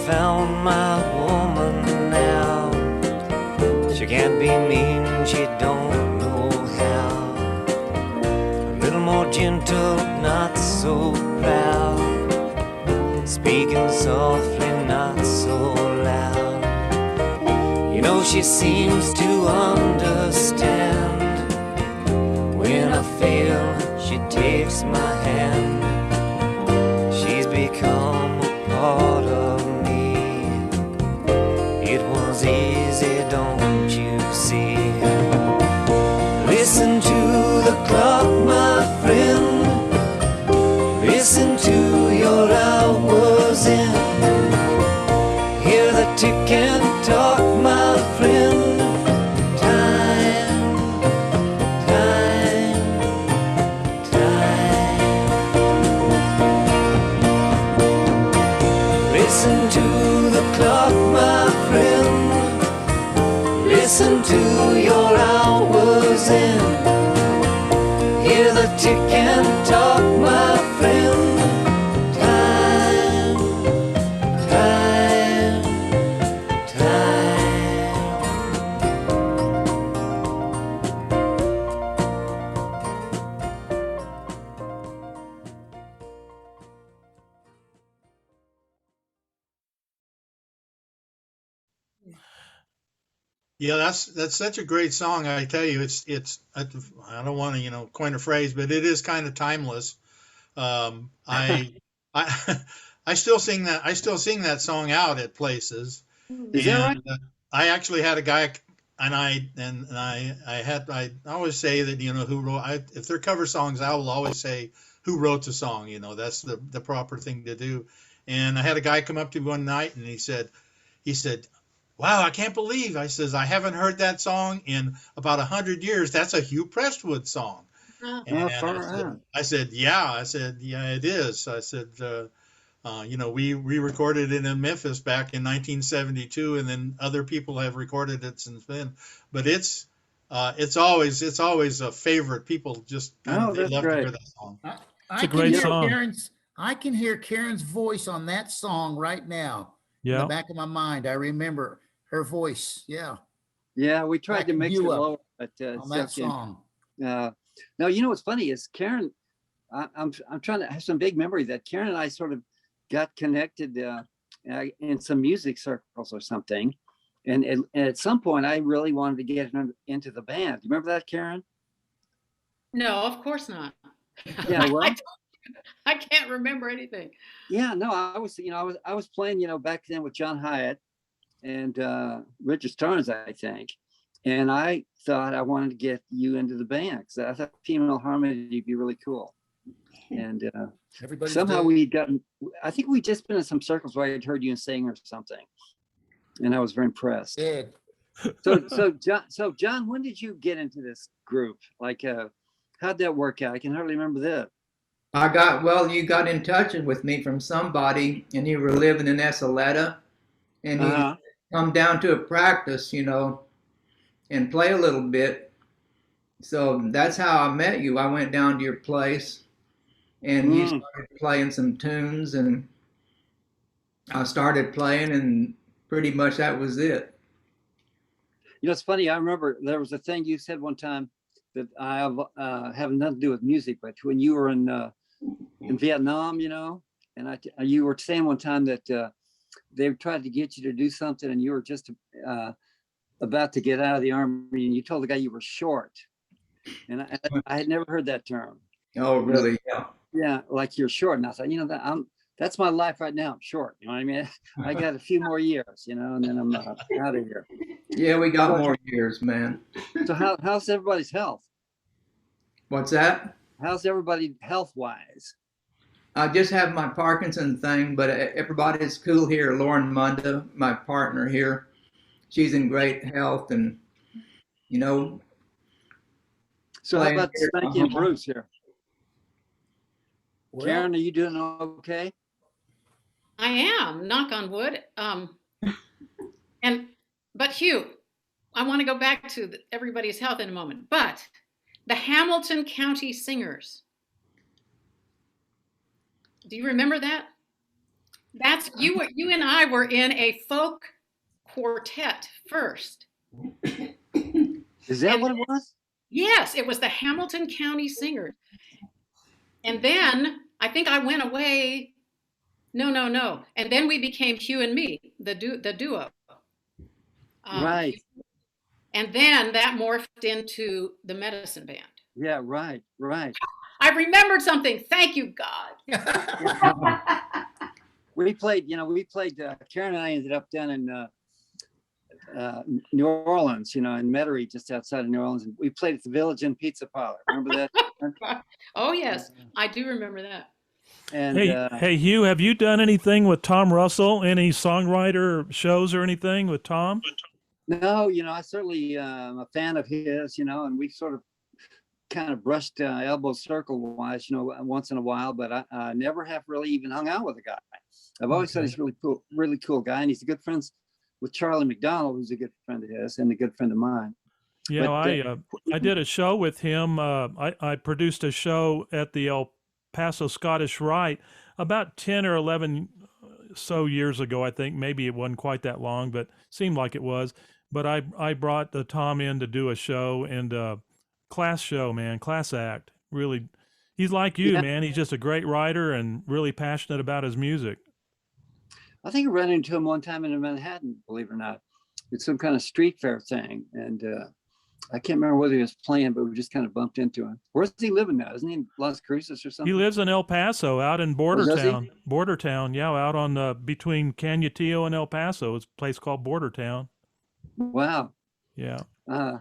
[SPEAKER 8] found my woman now. She can't be mean, she don't know how. A little more gentle, not so proud. Speaking softly, not so loud. You know she seems to understand. When I fail, she takes my hand. She's become a part of me. It was easy, don't you see? Listen to the clock, my friend. Listen to your hours in. Hear the tick and talk, my friend. Time, time. Listen to the clock, my friend. Listen to your hours end. Hear the tick and talk, my friend. Time, time, time.
[SPEAKER 6] Yeah, that's such a great song. I tell you, I don't want to coin a phrase, but it is kind of timeless. I I I still sing that. I still sing that song out at places.
[SPEAKER 5] Is that right?
[SPEAKER 6] And I actually had a guy, and I always say that who wrote. If they're cover songs, I will always say who wrote the song. That's the proper thing to do. And I had a guy come up to me one night, and he said, "Wow, I can't believe." I says, "I haven't heard that song in about 100 years. That's a Hugh Prestwood song." And I said, "Yeah." "Yeah, it is." I said, we recorded it in Memphis back in 1972, and then other people have recorded it since then. But it's always a favorite. People just they love to hear that song.
[SPEAKER 2] It's a great song.
[SPEAKER 3] I can hear Karen's voice on that song right now.
[SPEAKER 2] Yeah.
[SPEAKER 3] In the back of my mind, I remember her voice. Yeah.
[SPEAKER 5] Yeah, we tried to mix it lower, but
[SPEAKER 3] on that song.
[SPEAKER 5] No, what's funny is Karen. I'm trying to have some big memory that Karen and I sort of got connected in some music circles or something, and at some point I really wanted to get into the band. You remember that, Karen?
[SPEAKER 4] No, of course not.
[SPEAKER 5] Yeah, well,
[SPEAKER 4] I can't remember anything.
[SPEAKER 5] Yeah, no, I was playing, back then with John Hyatt and Richard Starnes, I think. And I thought I wanted to get you into the band because I thought female harmony would be really cool. And somehow I think we'd just been in some circles where I had heard you sing or something. And I was very impressed.
[SPEAKER 3] Good.
[SPEAKER 5] So John, when did you get into this group? Like, how'd that work out? I can hardly remember that.
[SPEAKER 9] You got in touch with me from somebody, and you were living in Esaleta, and you come down to a practice, and play a little bit. So that's how I met you. I went down to your place, and you started playing some tunes, and I started playing, and pretty much that was it.
[SPEAKER 5] It's funny. I remember there was a thing you said one time that I have nothing to do with music, but when you were in Vietnam, and you were saying one time that they tried to get you to do something, and you were just about to get out of the army, and you told the guy you were short, and I had never heard that term.
[SPEAKER 9] Oh, really? Yeah.
[SPEAKER 5] Yeah, like you're short, and I thought, that's my life right now. I'm short. You know what I mean? I got a few more years, and then I'm out of here.
[SPEAKER 9] Yeah, we got more years, man.
[SPEAKER 5] So how's everybody's health?
[SPEAKER 9] What's that?
[SPEAKER 5] How's everybody health-wise?
[SPEAKER 9] I just have my Parkinson thing, but everybody's cool here. Lauren Munda, my partner here, she's in great health, and
[SPEAKER 5] So how about Spanky and Bruce here?
[SPEAKER 3] Well,
[SPEAKER 5] Karen, are you doing okay?
[SPEAKER 4] I am, knock on wood. But Hugh, I want to go back to everybody's health in a moment. But the Hamilton County Singers. Do you remember that? That's you and I were in a folk quartet first.
[SPEAKER 5] Is that what it was?
[SPEAKER 4] Yes, it was the Hamilton County Singers. And then I think I went away. No. And then we became Hugh and me, the duo.
[SPEAKER 5] Right.
[SPEAKER 4] And then that morphed into the Medicine Band.
[SPEAKER 5] Yeah, right.
[SPEAKER 4] I remembered something. Thank you, God.
[SPEAKER 5] We played, Karen and I ended up down in New Orleans, in Metairie, just outside of New Orleans. And we played at the Village Inn Pizza Parlor. Remember that?
[SPEAKER 4] Oh, yes. I do remember that.
[SPEAKER 5] And,
[SPEAKER 2] hey, Hugh, have you done anything with Tom Russell? Any songwriter shows or anything with Tom?
[SPEAKER 5] No, I certainly am a fan of his, and we sort of kind of brushed elbow circle wise, once in a while, but I never have really even hung out with the guy. I've always thought he's really cool guy, and he's a good friend with Charlie McDonald, who's a good friend of his and a good friend of mine.
[SPEAKER 2] Yeah,
[SPEAKER 5] But,
[SPEAKER 2] I did a show with him. I produced a show at the El Paso Scottish Rite about 10 or 11 so years ago, I think. Maybe it wasn't quite that long, but seemed like it was. But I brought Tom in to do a show, and class show, man, class act. Really, he's like you,
[SPEAKER 5] Yeah.
[SPEAKER 2] man. He's just a great writer and really passionate about his music.
[SPEAKER 5] I think I ran into him one time in Manhattan, believe it or not. It's some kind of street fair thing. And I can't remember whether he was playing, but we just kind of bumped into him. Where's he living now? Isn't he in Las Cruces or something?
[SPEAKER 2] He lives in El Paso, out in Border
[SPEAKER 5] does he?
[SPEAKER 2] Town. Border Town, yeah, out on between Canutillo and El Paso. It's a place called Border Town.
[SPEAKER 5] Wow.
[SPEAKER 2] Yeah.
[SPEAKER 5] Uh,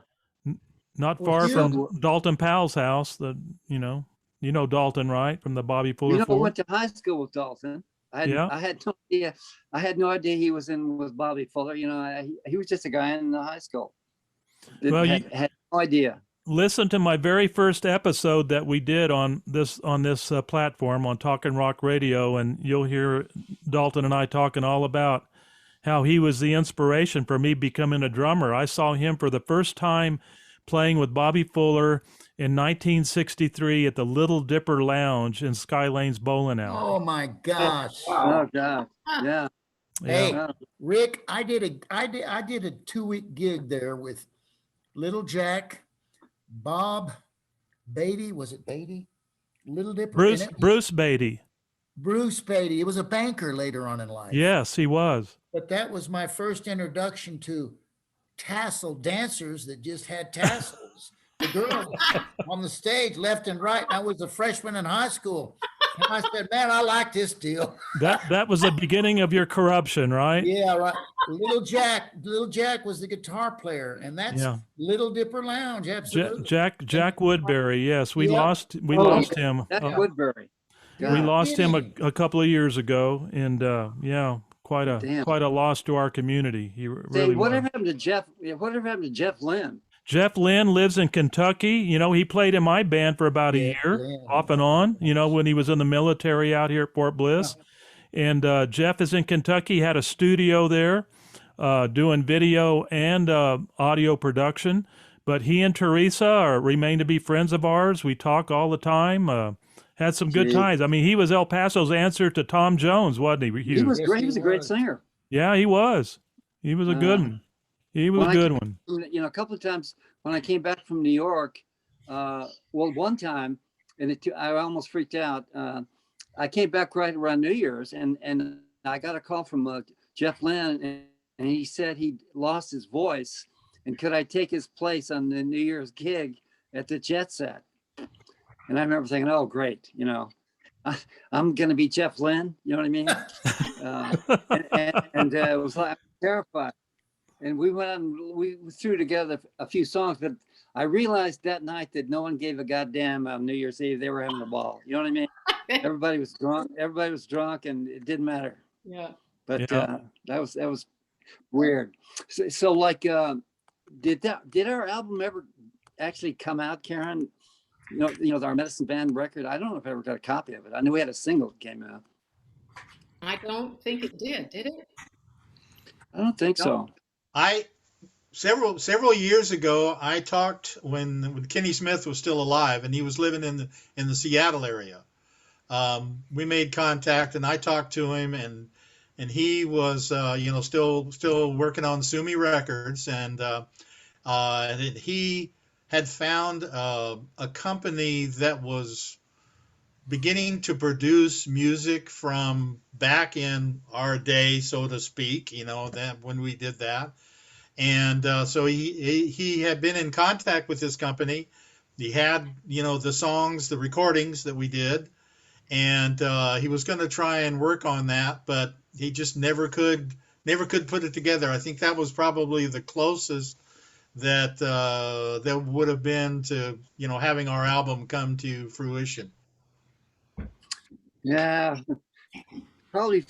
[SPEAKER 2] Not
[SPEAKER 3] Well,
[SPEAKER 2] far
[SPEAKER 3] you
[SPEAKER 2] from
[SPEAKER 5] know-
[SPEAKER 2] Dalton Powell's house. You know Dalton, right? From the Bobby Fuller
[SPEAKER 5] you know, I
[SPEAKER 2] Four.
[SPEAKER 5] went to high school with Dalton. I had no idea. I had no idea he was in with Bobby Fuller. You know, he was just a guy in the high school.
[SPEAKER 2] Well,
[SPEAKER 5] Had no idea.
[SPEAKER 2] Listen to my very first episode that we did on this platform on Talkin' Rock Radio, and you'll hear Dalton and I talking all about how he was the inspiration for me becoming a drummer. I saw him for the first time playing with Bobby Fuller in 1963 at the Little Dipper Lounge in Skylane's Bowling Alley.
[SPEAKER 3] Oh my gosh.
[SPEAKER 5] Oh God. Yeah.
[SPEAKER 3] Hey,
[SPEAKER 2] Yeah.
[SPEAKER 3] Rick, I did a 2-week gig there with Little Jack, Bob Beatty. Was it Beatty? Little Dipper.
[SPEAKER 2] Bruce Beatty.
[SPEAKER 3] Bruce Beatty. It was a banker later on in life.
[SPEAKER 2] Yes, he was.
[SPEAKER 3] But that was my first introduction to tassel dancers that just had tassels. The girls on the stage, left and right. And I was a freshman in high school. And I said, man, I like this deal.
[SPEAKER 2] That was the beginning of your corruption, right?
[SPEAKER 3] Yeah, right. Little Jack was the guitar player, and that's
[SPEAKER 2] Yeah.
[SPEAKER 3] Little Dipper Lounge. Absolutely.
[SPEAKER 2] Jack Woodbury. Yes, we
[SPEAKER 3] Yeah.
[SPEAKER 2] lost him.
[SPEAKER 5] That's
[SPEAKER 2] Uh,
[SPEAKER 5] Woodbury.
[SPEAKER 2] we
[SPEAKER 5] God.
[SPEAKER 2] lost him
[SPEAKER 3] Kidding.
[SPEAKER 2] a couple of years ago, and yeah, quite a
[SPEAKER 5] Damn.
[SPEAKER 2] loss to our community. He
[SPEAKER 5] Say,
[SPEAKER 2] really was.
[SPEAKER 5] whatever happened to Jeff? Whatever happened to Jeff Lynne?
[SPEAKER 2] Jeff Lynne lives in Kentucky. You know, he played in my band for about a
[SPEAKER 3] Yeah,
[SPEAKER 2] year,
[SPEAKER 3] Lynne.
[SPEAKER 2] off and on, you know, when he was in the military out here at Fort Bliss. And Jeff is in Kentucky, had a studio there doing video and audio production. But he and Teresa remain to be friends of ours. We talk all the time. Had some good
[SPEAKER 5] Gee.
[SPEAKER 2] times. I mean, he was El Paso's answer to Tom Jones, wasn't he, Hugh?
[SPEAKER 5] He was
[SPEAKER 3] Yes,
[SPEAKER 5] great.
[SPEAKER 3] he
[SPEAKER 5] He was a great
[SPEAKER 3] was.
[SPEAKER 5] singer.
[SPEAKER 2] Yeah, he was. He was a good one. He was
[SPEAKER 5] when
[SPEAKER 2] a
[SPEAKER 5] I
[SPEAKER 2] good
[SPEAKER 5] came-
[SPEAKER 2] one.
[SPEAKER 5] You know, a couple of times when I came back from New York, well, one time, and I almost freaked out. I came back right around New Year's, and I got a call from Jeff Lynne, and he said he lost his voice, and could I take his place on the New Year's gig at the Jet Set? And I remember thinking, oh, great, you know, I'm going to be Jeff Lynne, you know what I mean? And it was like terrified. And we went on, we threw together a few songs, but I realized that night that no one gave a goddamn on New Year's Eve. They were having a ball. You know what I mean? Everybody was drunk and it didn't matter.
[SPEAKER 4] Yeah.
[SPEAKER 5] But
[SPEAKER 2] Yeah.
[SPEAKER 5] that was weird. So like, did our album ever actually come out, Karen? You know, our Medicine Band record. I don't know if I ever got a copy of it. I knew we had a single that came out.
[SPEAKER 4] I don't think it did it?
[SPEAKER 5] I don't think so.
[SPEAKER 6] Several years ago, I talked when Kenny Smith was still alive, and he was living in the Seattle area. We made contact, and I talked to him, and he was still working on Sumi Records, and he had found a company that was beginning to produce music from back in our day, so to speak, you know, that when we did that. And so he had been in contact with this company. He had, you know, the songs, the recordings that we did, and he was going to try and work on that, but he just never could put it together. I think that was probably the closest that would have been to, you know, having our album come to fruition.
[SPEAKER 5] Yeah, probably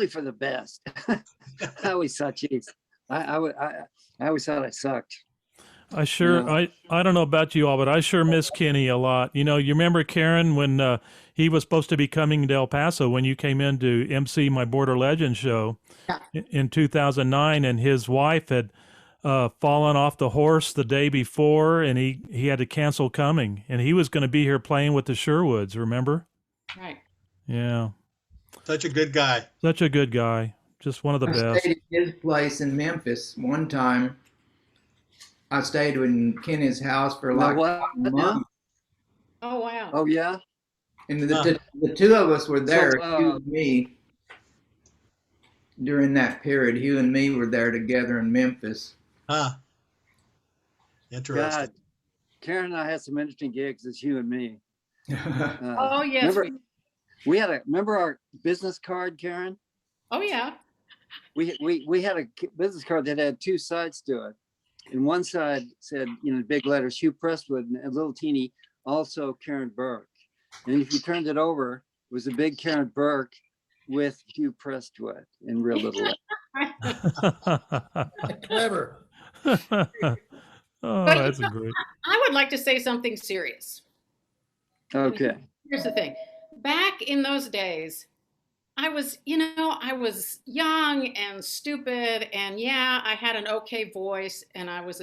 [SPEAKER 5] for the best. I always thought, geez, I always thought I sucked.
[SPEAKER 2] I sure, I don't know about you all, but I sure miss Kenny a lot. You remember Karen when he was supposed to be coming to El Paso when you came in to MC my Border Legends show in 2009, and his wife had fallen off the horse the day before, and he had to cancel coming, and he was going to be here playing with the Sherwoods, remember?
[SPEAKER 4] Right.
[SPEAKER 2] Yeah.
[SPEAKER 6] Such a good guy.
[SPEAKER 2] Such a good guy. Just one of the
[SPEAKER 9] I
[SPEAKER 2] best.
[SPEAKER 9] stayed at his place in Memphis one time. I stayed in Kenny's house for like a month.
[SPEAKER 4] Oh, wow.
[SPEAKER 5] Oh, yeah?
[SPEAKER 9] And the two of us were there, Hugh and me, during that period. Hugh and me were there together in Memphis.
[SPEAKER 6] Interesting.
[SPEAKER 5] God, Karen and I had some interesting gigs as Hugh and me.
[SPEAKER 4] Oh, yes.
[SPEAKER 5] Remember our business card, Karen?
[SPEAKER 4] Oh, yeah.
[SPEAKER 5] We had a business card that had two sides to it. And one side said, big letters, Hugh Prestwood, and a little teeny, also Karen Burke. And if you turned it over, it was a big Karen Burke with Hugh Prestwood in real little letters.
[SPEAKER 3] Clever.
[SPEAKER 2] Oh, that's great.
[SPEAKER 4] I would like to say something serious.
[SPEAKER 5] Okay.
[SPEAKER 4] Here's the thing. Back in those days, I was young and stupid, and I had an okay voice, and I was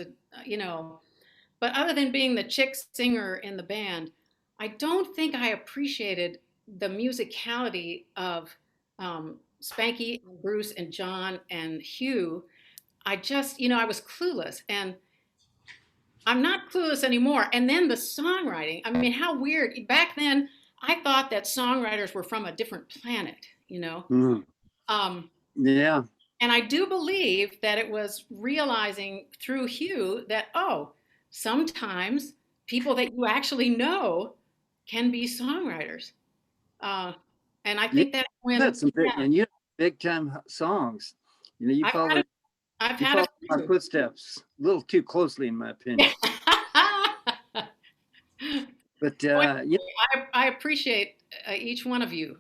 [SPEAKER 4] but other than being the chick singer in the band, I don't think I appreciated the musicality of Spanky, and Bruce, and John, and Hugh. I just, I was clueless, and I'm not clueless anymore. And then the songwriting, I mean, how weird. Back then, I thought that songwriters were from a different planet,
[SPEAKER 5] Yeah.
[SPEAKER 4] And I do believe that it was realizing through Hugh that, sometimes people that you actually know can be songwriters. And I think that when...
[SPEAKER 5] And you have big time songs. You follow my footsteps a little too closely, in my opinion. But
[SPEAKER 4] I appreciate each one of you.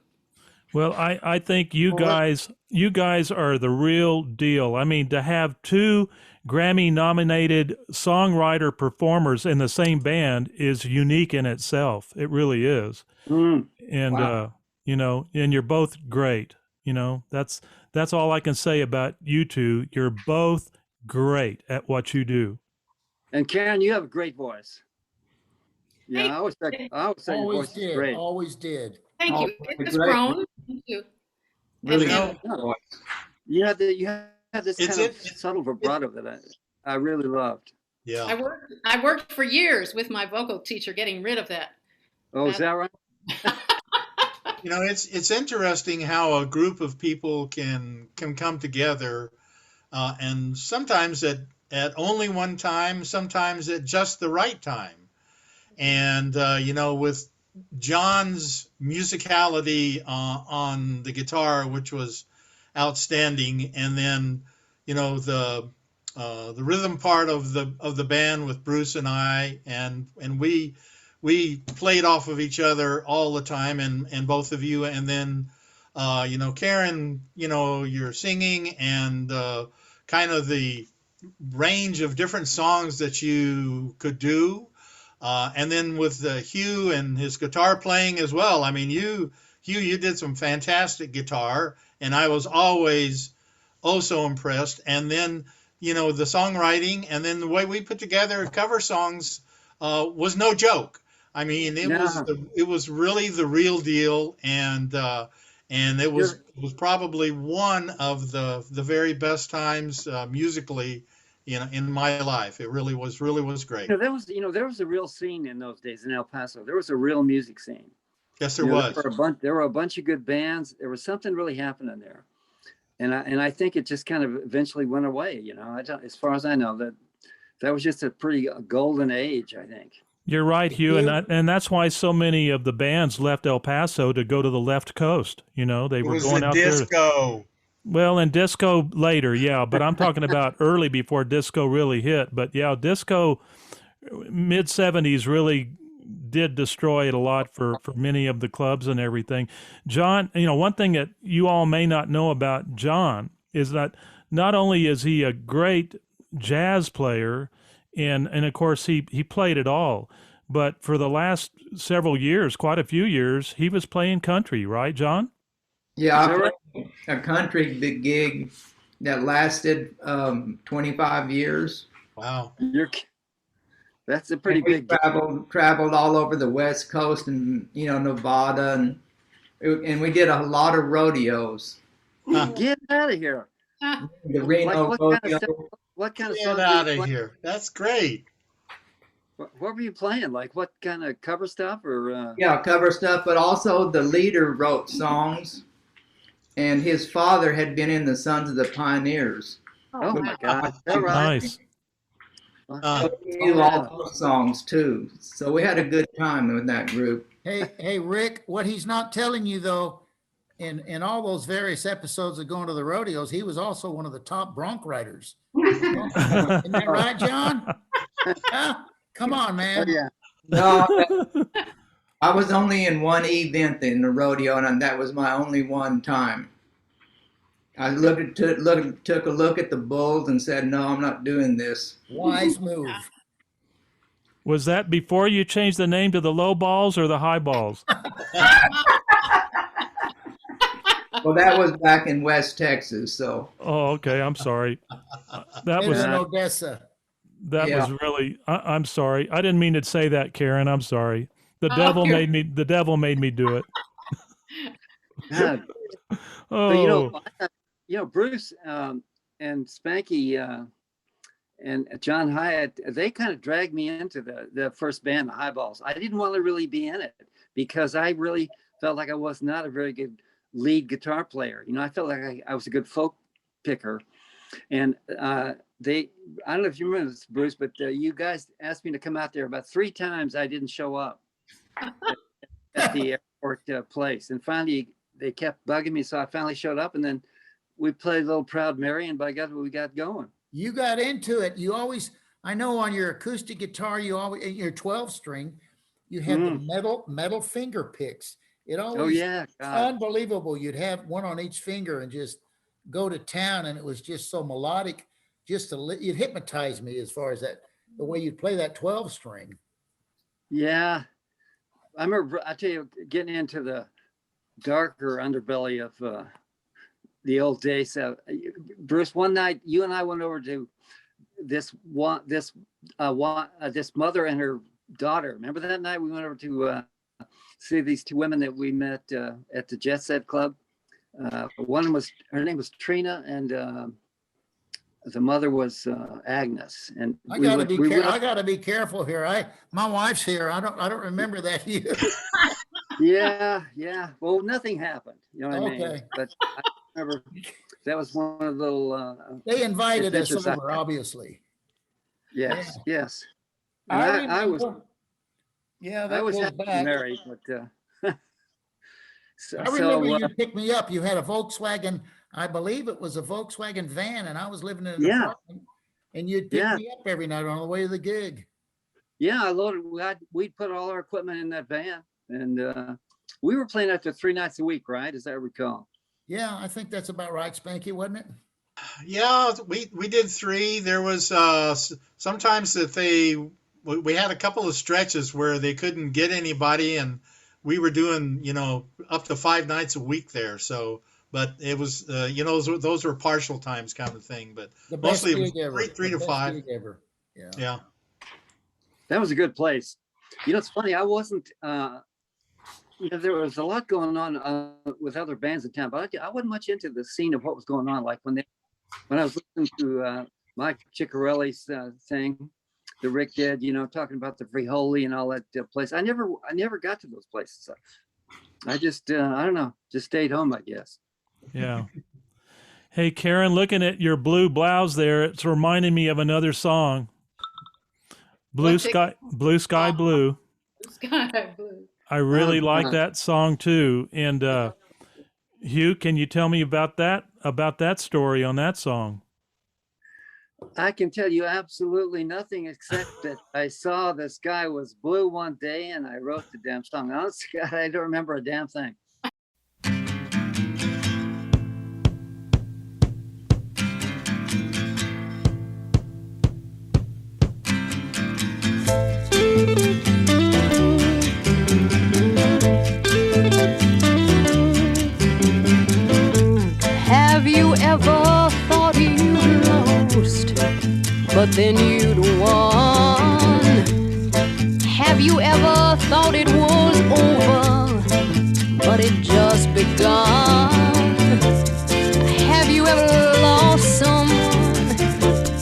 [SPEAKER 2] Well, I think you guys are the real deal. I mean, to have two Grammy-nominated songwriter performers in the same band is unique in itself. It really is. And
[SPEAKER 5] wow.
[SPEAKER 2] And you're both great. That's all I can say about you two. You're both great at what you do.
[SPEAKER 5] And Karen, you have a great voice. Yeah, I always say your voice is great.
[SPEAKER 3] Always did.
[SPEAKER 4] Thank you. It's grown. Thank you.
[SPEAKER 5] Really, you have this kind of subtle vibrato that I really loved.
[SPEAKER 6] Yeah.
[SPEAKER 4] I worked for years with my vocal teacher getting rid of that.
[SPEAKER 5] Oh, is that right?
[SPEAKER 6] It's interesting how a group of people can come together, and sometimes at only one time, sometimes at just the right time. And with John's musicality on the guitar, which was outstanding, and then the rhythm part of the band with Bruce and I, and we played off of each other all the time, and both of you, and then Karen, you're singing, and kind of the range of different songs that you could do. And then with Hugh and his guitar playing as well. I mean, Hugh, you did some fantastic guitar, and I was always so impressed. And then, the songwriting, and then the way we put together cover songs was no joke. I mean, it was really the real deal, and it was probably one of the very best times musically. In my life, it really was great.
[SPEAKER 5] There was a real scene in those days in El Paso. There was a real music scene.
[SPEAKER 6] Yes, there was.
[SPEAKER 5] There were a bunch of good bands. There was something really happening there, and I think it just kind of eventually went away. As far as I know, that was just a pretty golden age, I think.
[SPEAKER 2] You're right, Hugh, and that's why so many of the bands left El Paso to go to the left coast. They were going out
[SPEAKER 6] disco.
[SPEAKER 2] Well, and disco later, yeah, but I'm talking about early before disco really hit. But yeah, disco mid-70s really did destroy it a lot for many of the clubs and everything. John, one thing that you all may not know about John is that not only is he a great jazz player, and of course he played it all. But for the last several years, quite a few years, he was playing country, right, John?
[SPEAKER 9] Yeah, I played a country big gig that lasted 25 years.
[SPEAKER 6] Wow.
[SPEAKER 5] That's a pretty
[SPEAKER 9] And we
[SPEAKER 5] big gig.
[SPEAKER 9] traveled all over the West Coast and Nevada, and we did a lot of rodeos.
[SPEAKER 5] Get out of here.
[SPEAKER 9] The Reno rodeo.
[SPEAKER 5] What kind of
[SPEAKER 6] Get
[SPEAKER 5] songs
[SPEAKER 6] out
[SPEAKER 5] were you
[SPEAKER 6] of here. That's great.
[SPEAKER 5] What were you playing? Like what kind of cover stuff or?
[SPEAKER 9] Yeah, cover stuff, but also the leader wrote songs, and his father had been in the Sons of the Pioneers.
[SPEAKER 5] Oh my God! All right.
[SPEAKER 2] Nice.
[SPEAKER 9] So we knew all those songs too. So we had a good time with that group.
[SPEAKER 3] Hey, Rick, what he's not telling you though, in all those various episodes of going to the rodeos, he was also one of the top bronc riders. Isn't that right, John? Huh? Come on, man.
[SPEAKER 5] Oh, yeah.
[SPEAKER 9] No, I was only in one event in the rodeo, and that was my only one time. I took a look at the bulls and said, "No, I'm not doing this."
[SPEAKER 3] Wise move.
[SPEAKER 2] Was that before you changed the name to the low balls or the high balls?
[SPEAKER 9] Well, that was back in West Texas, so.
[SPEAKER 2] Oh, okay. I'm sorry. That
[SPEAKER 3] It
[SPEAKER 2] was
[SPEAKER 3] was in Odessa.
[SPEAKER 2] that
[SPEAKER 9] Yeah.
[SPEAKER 2] was really. I'm sorry. I didn't mean to say that, Karen. I'm sorry. The
[SPEAKER 4] Oh,
[SPEAKER 2] devil
[SPEAKER 4] you're-
[SPEAKER 2] made me. The devil made me do it.
[SPEAKER 5] God.
[SPEAKER 2] Oh,
[SPEAKER 5] But Bruce and Spanky and John Hyatt, they kind of dragged me into the first band, the Highballs. I didn't want to really be in it because I really felt like I was not a very good lead guitar player. I felt like I was a good folk picker. And I don't know if you remember this, Bruce, but you guys asked me to come out there about 3 times. I didn't show up at the airport place. And finally, they kept bugging me. So I finally showed up, and then we played a little Proud Mary, and by God, we got going.
[SPEAKER 3] You got into it. You always, I know on your acoustic guitar, you always, your 12 string, you had the metal finger picks. It always,
[SPEAKER 5] Oh, yeah. God.
[SPEAKER 3] unbelievable. You'd have one on each finger and just go to town. And it was just so melodic, it hypnotized me as far as the way you'd play that 12 string.
[SPEAKER 5] Yeah. I remember, I tell you, getting into the darker underbelly of the old days. Bruce, one night, you and I went over to this mother and her daughter. Remember that night we went over to see these 2 women that we met at the Jet Set Club. One was, her name was Trina, and the mother was Agnes. And
[SPEAKER 3] I gotta be careful here. My wife's here. I don't remember that year.
[SPEAKER 5] Yeah. Well, nothing happened. You know what I mean?
[SPEAKER 3] Okay.
[SPEAKER 5] But I remember that was one of the little.
[SPEAKER 3] They invited us
[SPEAKER 5] adventures
[SPEAKER 3] over, obviously.
[SPEAKER 5] Yes.
[SPEAKER 3] I
[SPEAKER 5] And I was.
[SPEAKER 3] remember. Yeah, that
[SPEAKER 5] I was
[SPEAKER 3] goes
[SPEAKER 5] happy
[SPEAKER 3] back.
[SPEAKER 5] married, but
[SPEAKER 3] I remember you picked me up. You had a Volkswagen, I believe it was a Volkswagen van, and I was living in an apartment, and you'd pick me up every night on the way to the gig.
[SPEAKER 5] yeah, I loaded. We'd put all our equipment in that van, and we were playing out there 3 nights a week, right? As I recall.
[SPEAKER 3] Yeah, I think that's about right, Spanky, wasn't it?
[SPEAKER 6] Yeah, we did 3. There was sometimes that we had a couple of stretches where they couldn't get anybody, and we were doing up to 5 nights a week there. So, but it was those were partial times kind of thing. But
[SPEAKER 3] The best
[SPEAKER 6] mostly it was
[SPEAKER 3] gig ever.
[SPEAKER 6] 3 to
[SPEAKER 3] The best
[SPEAKER 6] 5.
[SPEAKER 3] gig ever. Yeah.
[SPEAKER 6] Yeah.
[SPEAKER 5] That was a good place. It's funny. I wasn't. There was a lot going on with other bands in town, but I wasn't much into the scene of what was going on. Like when I was listening to Mike Ciccarelli's thing, the Rick did, talking about the Frijoles and all that place. I never got to those places. I just, I don't know, just stayed home, I guess.
[SPEAKER 2] yeah. Hey, Karen, looking at your blue blouse there, it's reminding me of another song. Blue
[SPEAKER 4] What's it-
[SPEAKER 2] Sky, Blue Sky Blue.
[SPEAKER 4] Sky blue.
[SPEAKER 2] I really like that song too. And Hugh, can you tell me about that story on that song?
[SPEAKER 5] I can tell you absolutely nothing except that I saw the sky was blue one day and I wrote the damn song. Honest to God, I don't remember a damn thing.
[SPEAKER 10] but then you'd won. Have you ever thought it was over, but it just begun? Have you ever lost someone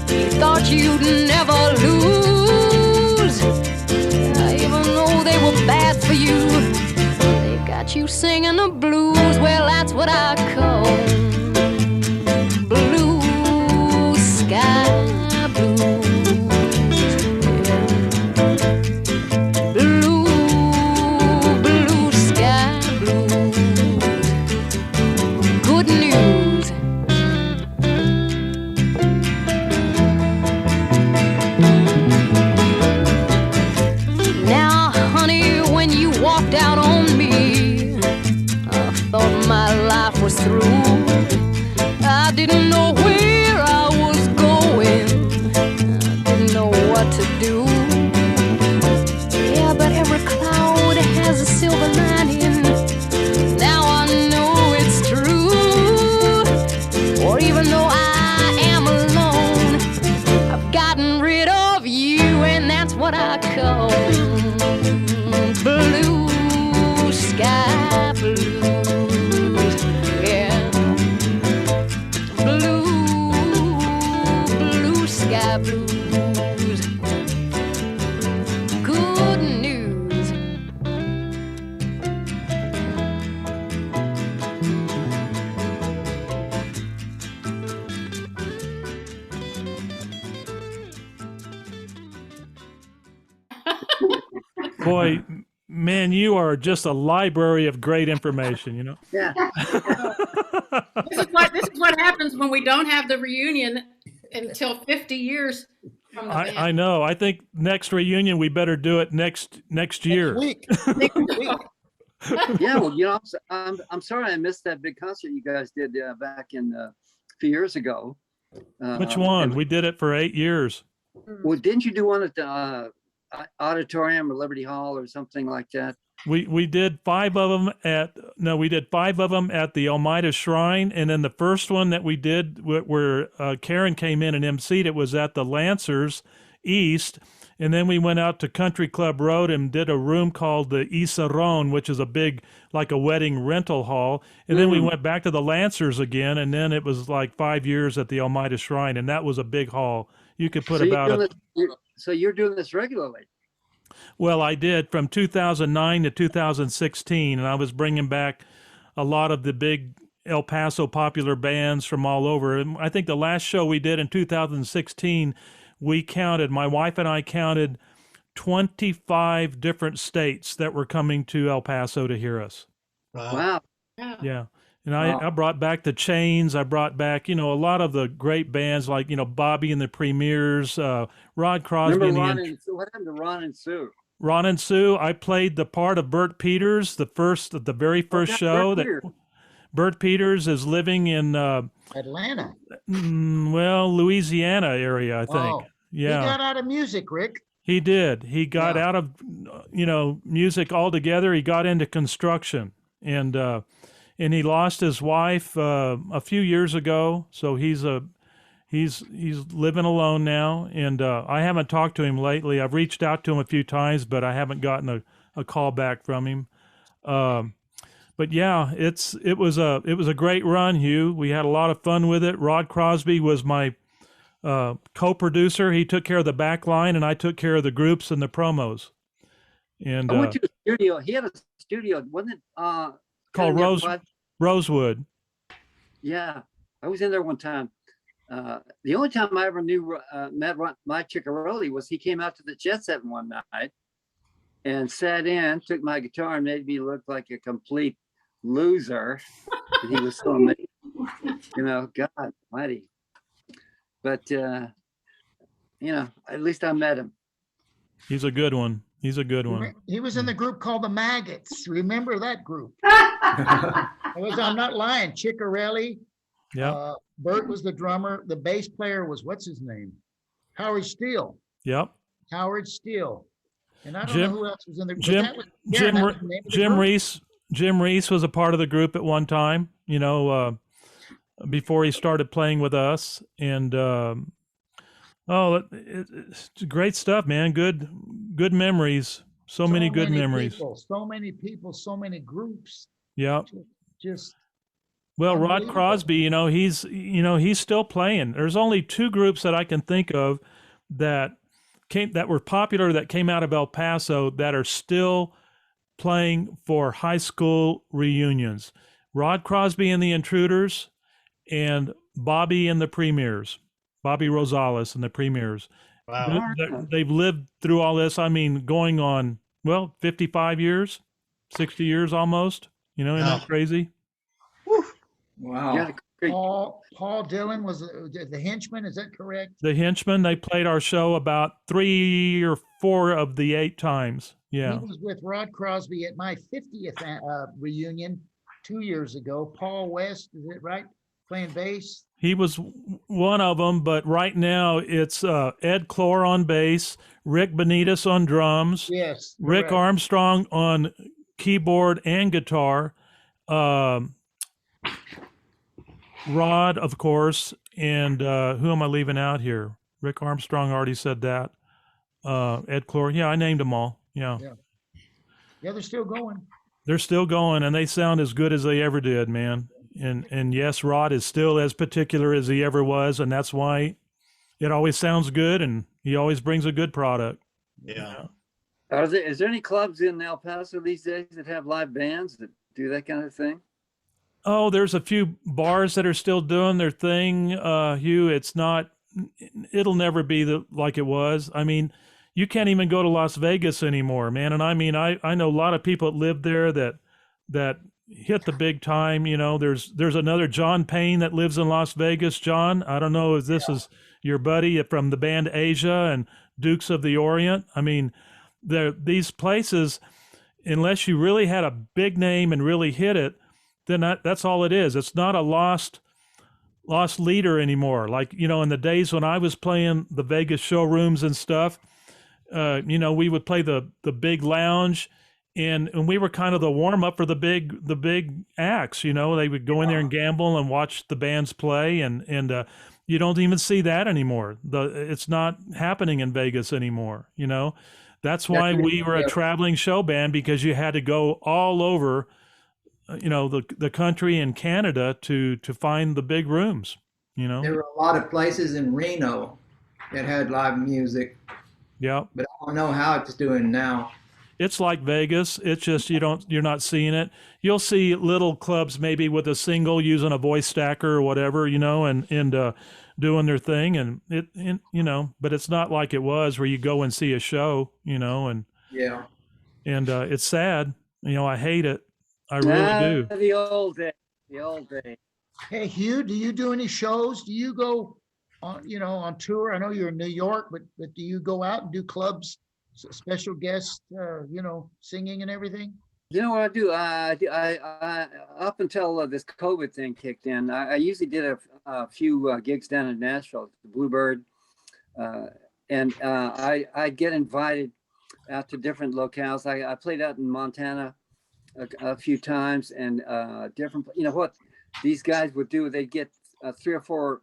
[SPEAKER 10] you thought you'd never lose? Even though they were bad for you, they got you singing the blues. Well, that's what I call blue sky blues. Blue, blue sky blues. Good news. Now, honey, when you walked out on me, I thought my life was through. I didn't know where I was going. I didn't know what to do. Yeah, but every cloud has a silver lining. Now I know it's true. Or even though I am alone, I've gotten rid of you, and that's what I call blue sky blues. Yeah, blue, blue sky blues. Good news.
[SPEAKER 2] Boy, man, you are just a library of great information, you know?
[SPEAKER 5] Yeah.
[SPEAKER 4] This is what happens when we don't have the reunion until 50 years from the band.
[SPEAKER 2] I know. I think next reunion, we better do it next year.
[SPEAKER 3] Week.
[SPEAKER 5] Yeah, well, you know, I'm sorry I missed that big concert you guys did back in a few years ago.
[SPEAKER 2] Which one? We did it for 8 yeat
[SPEAKER 5] Well, didn't you do one at the auditorium or Liberty Hall or something like that?
[SPEAKER 2] We did 5 of them at the Almeida Shrine, and then the first one that we did where Kern came in and emceed it was at the Lancers East, and then we went out to Country Club Road and did a room called the Isaron, which is a big, like a wedding rental hall, and then we went back to the Lancers again, and then it was like 5 years at the Almeida Shrine, and that was a big hall. You could put
[SPEAKER 5] So you're doing this regularly?
[SPEAKER 2] Well, I did from 2009 to 2016, and I was bringing back a lot of the big El Paso popular bands from all over. And I think the last show we did in 2016, my wife and I counted 25 different states that were coming to El Paso to hear us.
[SPEAKER 5] Wow.
[SPEAKER 2] Yeah. And I brought back the Chains. I brought back, a lot of the great bands like, Bobby and the Premiers, Rod Crosby.
[SPEAKER 5] Remember what happened to Ron and Sue?
[SPEAKER 2] Ron and Sue, I played the part of Bert Peters, the very first show. Bert Peters is living in
[SPEAKER 3] Atlanta.
[SPEAKER 2] Louisiana area, I think.
[SPEAKER 3] Oh,
[SPEAKER 2] yeah.
[SPEAKER 3] He got out of music, Rick.
[SPEAKER 2] He did. He got out of, music altogether. He got into construction, and he lost his wife a few years ago. So he's living alone now, and I haven't talked to him lately. I've reached out to him a few times, but I haven't gotten a call back from him. But yeah, it was a great run, Hugh. We had a lot of fun with it. Rod Crosby was my co-producer. He took care of the back line, and I took care of the groups and the promos. And
[SPEAKER 5] I went to the studio. He had a studio, wasn't it?
[SPEAKER 2] Called Rosewood.
[SPEAKER 5] Yeah, I was in there one time. The only time I ever met Mike Ciccarelli was he came out to the Jet Set one night and sat in, took my guitar, and made me look like a complete loser. He was so amazing. God almighty. But, at least I met him.
[SPEAKER 2] He's a good one.
[SPEAKER 3] He was in the group called the Maggots. Remember that group? I'm not lying. Ciccarelli.
[SPEAKER 2] Yeah.
[SPEAKER 3] Bert was the drummer. The bass player was, what's his name? Howard Steele.
[SPEAKER 2] Yep.
[SPEAKER 3] Howard Steele. And I don't know who else was in the group.
[SPEAKER 2] Jim Reese. Jim Reese was a part of the group at one time, before he started playing with us. And Oh, it's great stuff, man. Good memories. So many good memories.
[SPEAKER 3] So many people, so many groups.
[SPEAKER 2] Yeah.
[SPEAKER 3] Just
[SPEAKER 2] Well, Rod
[SPEAKER 3] unbelievable.
[SPEAKER 2] Crosby, he's still playing. There's only two groups that I can think of that were popular that came out of El Paso that are still playing for high school reunions. Rod Crosby and the Intruders and Bobby and the Premiers. Bobby Rosales and the Premiers.
[SPEAKER 6] Wow.
[SPEAKER 2] They've lived through all this. I mean, going on, 55 years, 60 years almost. Isn't that crazy?
[SPEAKER 9] Wow.
[SPEAKER 5] Yeah, great.
[SPEAKER 3] Paul Dillon was the henchman. Is that correct?
[SPEAKER 2] The Henchmen, they played our show about 3 or 4 of the 8 times. Yeah.
[SPEAKER 3] He was with Rod Crosby at my 50th reunion 2 years ago. Paul West, is it right? Playing bass.
[SPEAKER 2] He was one of them, but right now it's Ed Clore on bass, Rick Benitez on drums,
[SPEAKER 3] Yes.
[SPEAKER 2] Rick
[SPEAKER 3] correct.
[SPEAKER 2] Armstrong on keyboard and guitar, Rod, of course, and who am I leaving out here? Rick Armstrong, already said that. Ed Clore, yeah, I named them all. Yeah.
[SPEAKER 3] Yeah, they're still going.
[SPEAKER 2] They're still going, and they sound as good as they ever did, man. And yes, Rod is still as particular as he ever was, and that's why it always sounds good, and he always brings a good product.
[SPEAKER 6] Yeah.
[SPEAKER 5] Is there any clubs in El Paso these days that have live bands that do that kind of thing?
[SPEAKER 2] Oh, there's a few bars that are still doing their thing, Hugh. It'll never be like it was. I mean, you can't even go to Las Vegas anymore, man. And I mean, I know a lot of people that live there that hit the big time. There's another John Payne that lives in Las Vegas. John, I don't know if this is your buddy from the band Asia and Dukes of the Orient. I mean, these places, unless you really had a big name and really hit it, then that's all it is. It's not a lost leader anymore. Like, in the days when I was playing the Vegas showrooms and stuff, we would play the big lounge, and we were kind of the warm up for the big acts. They would go in there and gamble and watch the bands play, and you don't even see that anymore. It's not happening in Vegas anymore. That's why we were a traveling show band, because you had to go all over, the country and Canada to find the big rooms.
[SPEAKER 9] There were a lot of places in Reno that had live music.
[SPEAKER 2] Yeah.
[SPEAKER 9] But I don't know how it's doing now.
[SPEAKER 2] It's like Vegas. It's just you're not seeing it. You'll see little clubs maybe with a single using a voice stacker or whatever, and doing their thing, and but it's not like it was where you go and see a show, and
[SPEAKER 9] yeah,
[SPEAKER 2] and it's sad. I hate it. I really do.
[SPEAKER 5] The old day.
[SPEAKER 3] Hey, Hugh, do you do any shows? Do you go on tour? I know you're in New York, but do you go out and do clubs, special guests, singing and everything?
[SPEAKER 5] You know what I do? I up until this COVID thing kicked in, I usually did a few gigs down in Nashville, the Bluebird, and I get invited out to different locales. I played out in Montana a few times, and different. What these guys would do? They get 3 or 4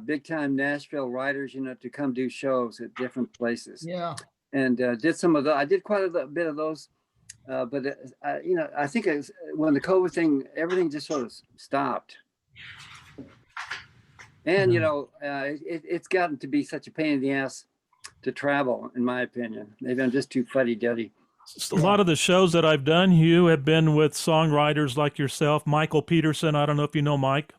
[SPEAKER 5] big time Nashville writers, to come do shows at different places.
[SPEAKER 3] Yeah.
[SPEAKER 5] And did some of those. I did quite a bit of those, but I think when the COVID thing, everything just sort of stopped. And it's gotten to be such a pain in the ass to travel, in my opinion. Maybe I'm just too fuddy-duddy.
[SPEAKER 2] A lot of the shows that I've done, Hugh, have been with songwriters like yourself, Michael Peterson. I don't know if you know Mike.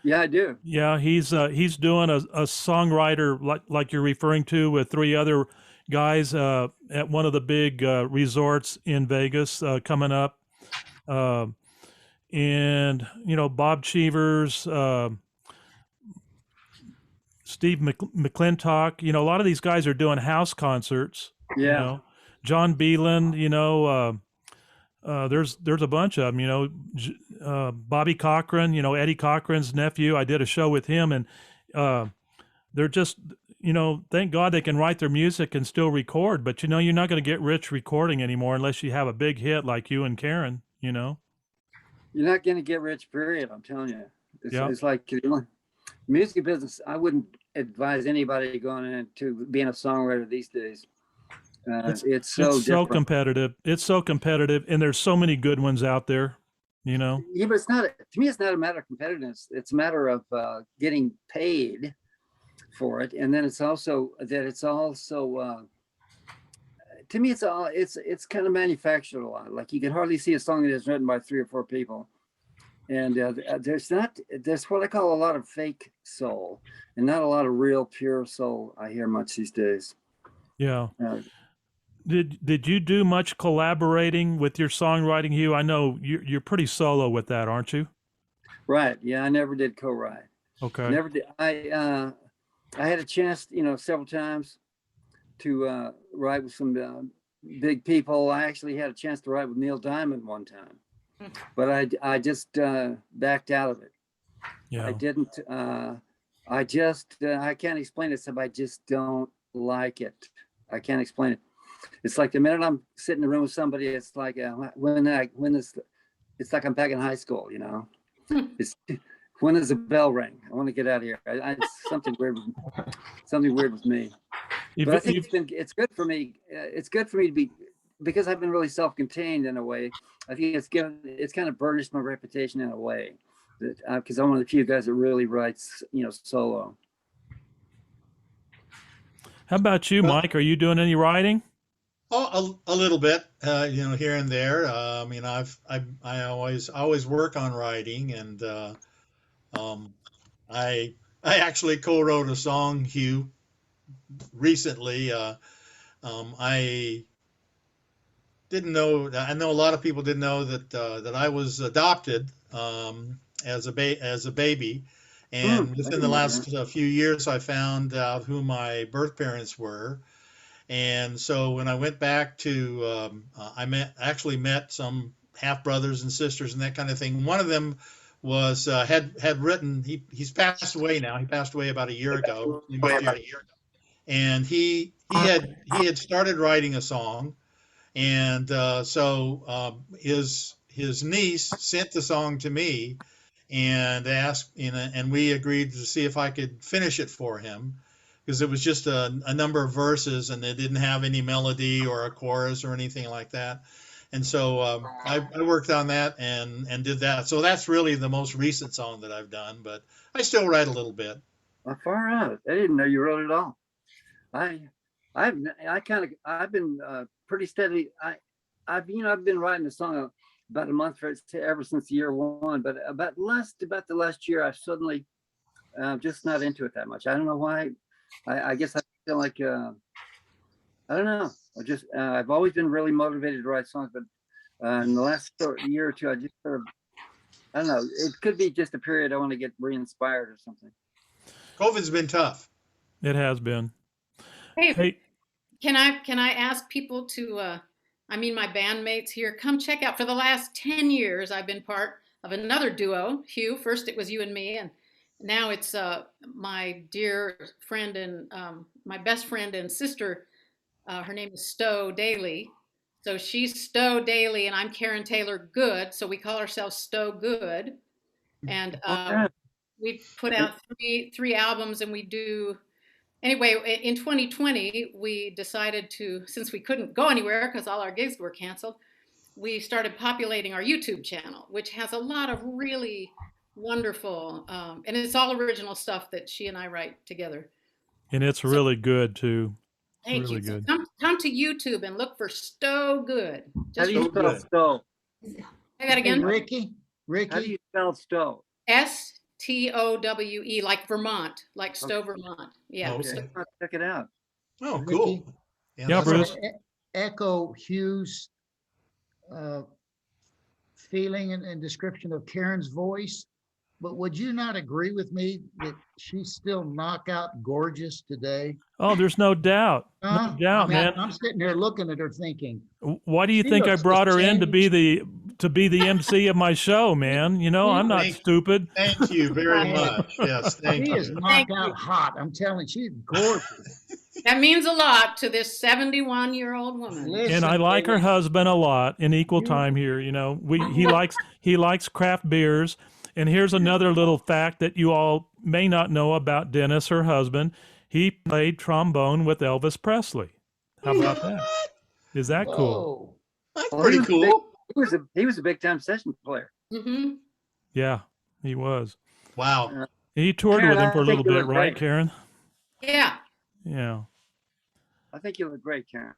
[SPEAKER 5] Yeah, I do.
[SPEAKER 2] Yeah, he's doing a songwriter like you're referring to with 3 other guys at one of the big resorts in Vegas coming up. And, Bob Cheevers, Steve McClintock, a lot of these guys are doing house concerts.
[SPEAKER 5] Yeah.
[SPEAKER 2] John Beeland, there's a bunch of them, Bobby Cochran, Eddie Cochran's nephew. I did a show with him, and they're just, thank God they can write their music and still record, but you're not going to get rich recording anymore unless you have a big hit like you and Karen, You're
[SPEAKER 5] not going to get rich, period. I'm telling you. It's like the music business. I wouldn't advise anybody going into being a songwriter these days. It's so
[SPEAKER 2] competitive. It's so competitive, and there's so many good ones out there. You know.
[SPEAKER 5] Yeah, but it's not. To me, it's not a matter of competitiveness. It's a matter of getting paid for it, and then it's also to me, it's kind of manufactured a lot. Like you can hardly see a song that is written by 3 or 4 people, and there's what I call a lot of fake soul, and not a lot of real pure soul I hear much these days.
[SPEAKER 2] Yeah. Did you do much collaborating with your songwriting, Hugh? I know you're pretty solo with that, aren't you?
[SPEAKER 5] Right. Yeah, I never did co-write.
[SPEAKER 2] Okay.
[SPEAKER 5] Never did. I had a chance, several times to write with some big people. I actually had a chance to write with Neil Diamond one time, but I just backed out of it.
[SPEAKER 2] Yeah.
[SPEAKER 5] I didn't. I can't explain it. So I just don't like it. I can't explain it. It's like the minute I'm sitting in the room with somebody, it's like it's like I'm back in high school, It's when does the bell ring? I want to get out of here. It's something weird with me. But I think it's good for me. It's good for me to be, because I've been really self-contained in a way. I think it's kind of burnished my reputation in a way, because I'm one of the few guys that really writes, solo.
[SPEAKER 2] How about you, Mike? Are you doing any writing?
[SPEAKER 6] Oh, a little bit, here and there. I mean, I always work on writing, and I actually co-wrote a song, Hugh, recently. I didn't know. I know a lot of people didn't know that I was adopted as a baby, and within the last few years, I found out who my birth parents were. And so when I went back to, I met some half brothers and sisters and that kind of thing. One of them was had written. He's passed away now. He passed away about a year ago. And he had started writing a song, and so his niece sent the song to me, and asked, and we agreed to see if I could finish it for him, because it was just a number of verses and it didn't have any melody or a chorus or anything like that. And so I worked on that and did that. So that's really the most recent song that I've done, but I still write a little bit.
[SPEAKER 5] Well, far out. I didn't know you wrote it all. I've been pretty steady. I've been writing a song about a month ever since year one, but about the last year, I've suddenly just not into it that much. I don't know why. I guess I feel like I don't know. I've always been really motivated to write songs, but in the last year or two, I just sort of, I don't know. It could be just a period I want to get re-inspired or something.
[SPEAKER 6] COVID's been tough.
[SPEAKER 2] It has been.
[SPEAKER 4] Hey, can I ask people to? My bandmates here, come check out. For the last 10 years, I've been part of another duo, Hugh. First, it was you and me, and now it's my dear friend and my best friend and sister. Her name is Stowe Daly. So she's Stowe Daly, and I'm Karen Taylor Good. So we call ourselves Stowe Good. And we put out three albums, and we do. Anyway, in 2020, we decided to, since we couldn't go anywhere because all our gigs were canceled, we started populating our YouTube channel, which has a lot of really wonderful, and it's all original stuff that she and I write together.
[SPEAKER 2] And it's really good too.
[SPEAKER 4] Thank
[SPEAKER 2] really
[SPEAKER 4] you.
[SPEAKER 2] Good.
[SPEAKER 4] So come to YouTube and look for Stowe Good.
[SPEAKER 5] How do you spell Stowe?
[SPEAKER 4] Say that again.
[SPEAKER 3] Ricky.
[SPEAKER 5] How do you spell Stowe?
[SPEAKER 4] STOWE, like Vermont, like Stowe, Vermont. Yeah.
[SPEAKER 6] Okay.
[SPEAKER 5] Check it out.
[SPEAKER 6] Oh, cool.
[SPEAKER 2] Yeah, Bruce.
[SPEAKER 3] Echo Hugh's feeling and description of Karen's voice, but would you not agree with me that she's still knockout gorgeous today?
[SPEAKER 2] Oh, there's no doubt. No doubt, man.
[SPEAKER 3] I'm sitting here looking at her thinking,
[SPEAKER 2] why do you think I brought her in to be the MC of my show, man? I'm not stupid.
[SPEAKER 6] Thank you very much. Yes, thank you.
[SPEAKER 3] She is knockout hot. I'm telling you, she's gorgeous.
[SPEAKER 4] That means a lot to this 71-year-old woman.
[SPEAKER 3] Listen,
[SPEAKER 2] And I like her husband a lot in equal time here. He likes craft beers. And here's another little fact that you all may not know about Dennis, her husband. He played trombone with Elvis Presley. How about that? Is that cool?
[SPEAKER 6] That's
[SPEAKER 5] Well,
[SPEAKER 6] pretty cool.
[SPEAKER 5] He was a big time session player.
[SPEAKER 4] Mm-hmm.
[SPEAKER 2] Yeah, he was.
[SPEAKER 6] Wow.
[SPEAKER 2] He toured
[SPEAKER 5] Karen,
[SPEAKER 2] with him
[SPEAKER 5] I
[SPEAKER 2] for a
[SPEAKER 5] think
[SPEAKER 2] little
[SPEAKER 5] you
[SPEAKER 2] bit,
[SPEAKER 5] look
[SPEAKER 2] right,
[SPEAKER 5] great.
[SPEAKER 2] Karen?
[SPEAKER 4] Yeah.
[SPEAKER 2] Yeah.
[SPEAKER 5] I think you look great, Karen.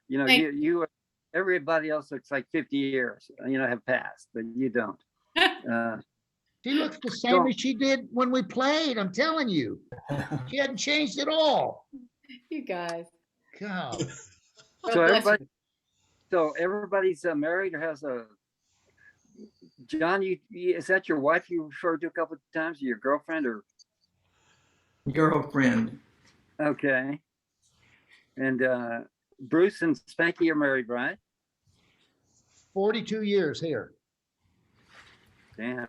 [SPEAKER 5] You know,
[SPEAKER 4] Thank
[SPEAKER 5] you everybody else looks like 50 years, have passed, but you don't.
[SPEAKER 3] She looks the same as she did when we played. I'm telling you, she hadn't changed at all.
[SPEAKER 4] You guys.
[SPEAKER 3] God.
[SPEAKER 4] God
[SPEAKER 5] So
[SPEAKER 4] bless you.
[SPEAKER 5] everybody's married or has a John. Is that your wife you referred to a couple of times? Your girlfriend or
[SPEAKER 9] Girlfriend.
[SPEAKER 5] okay? And Bruce and Spanky are married, right?
[SPEAKER 3] 42 years here.
[SPEAKER 5] Damn.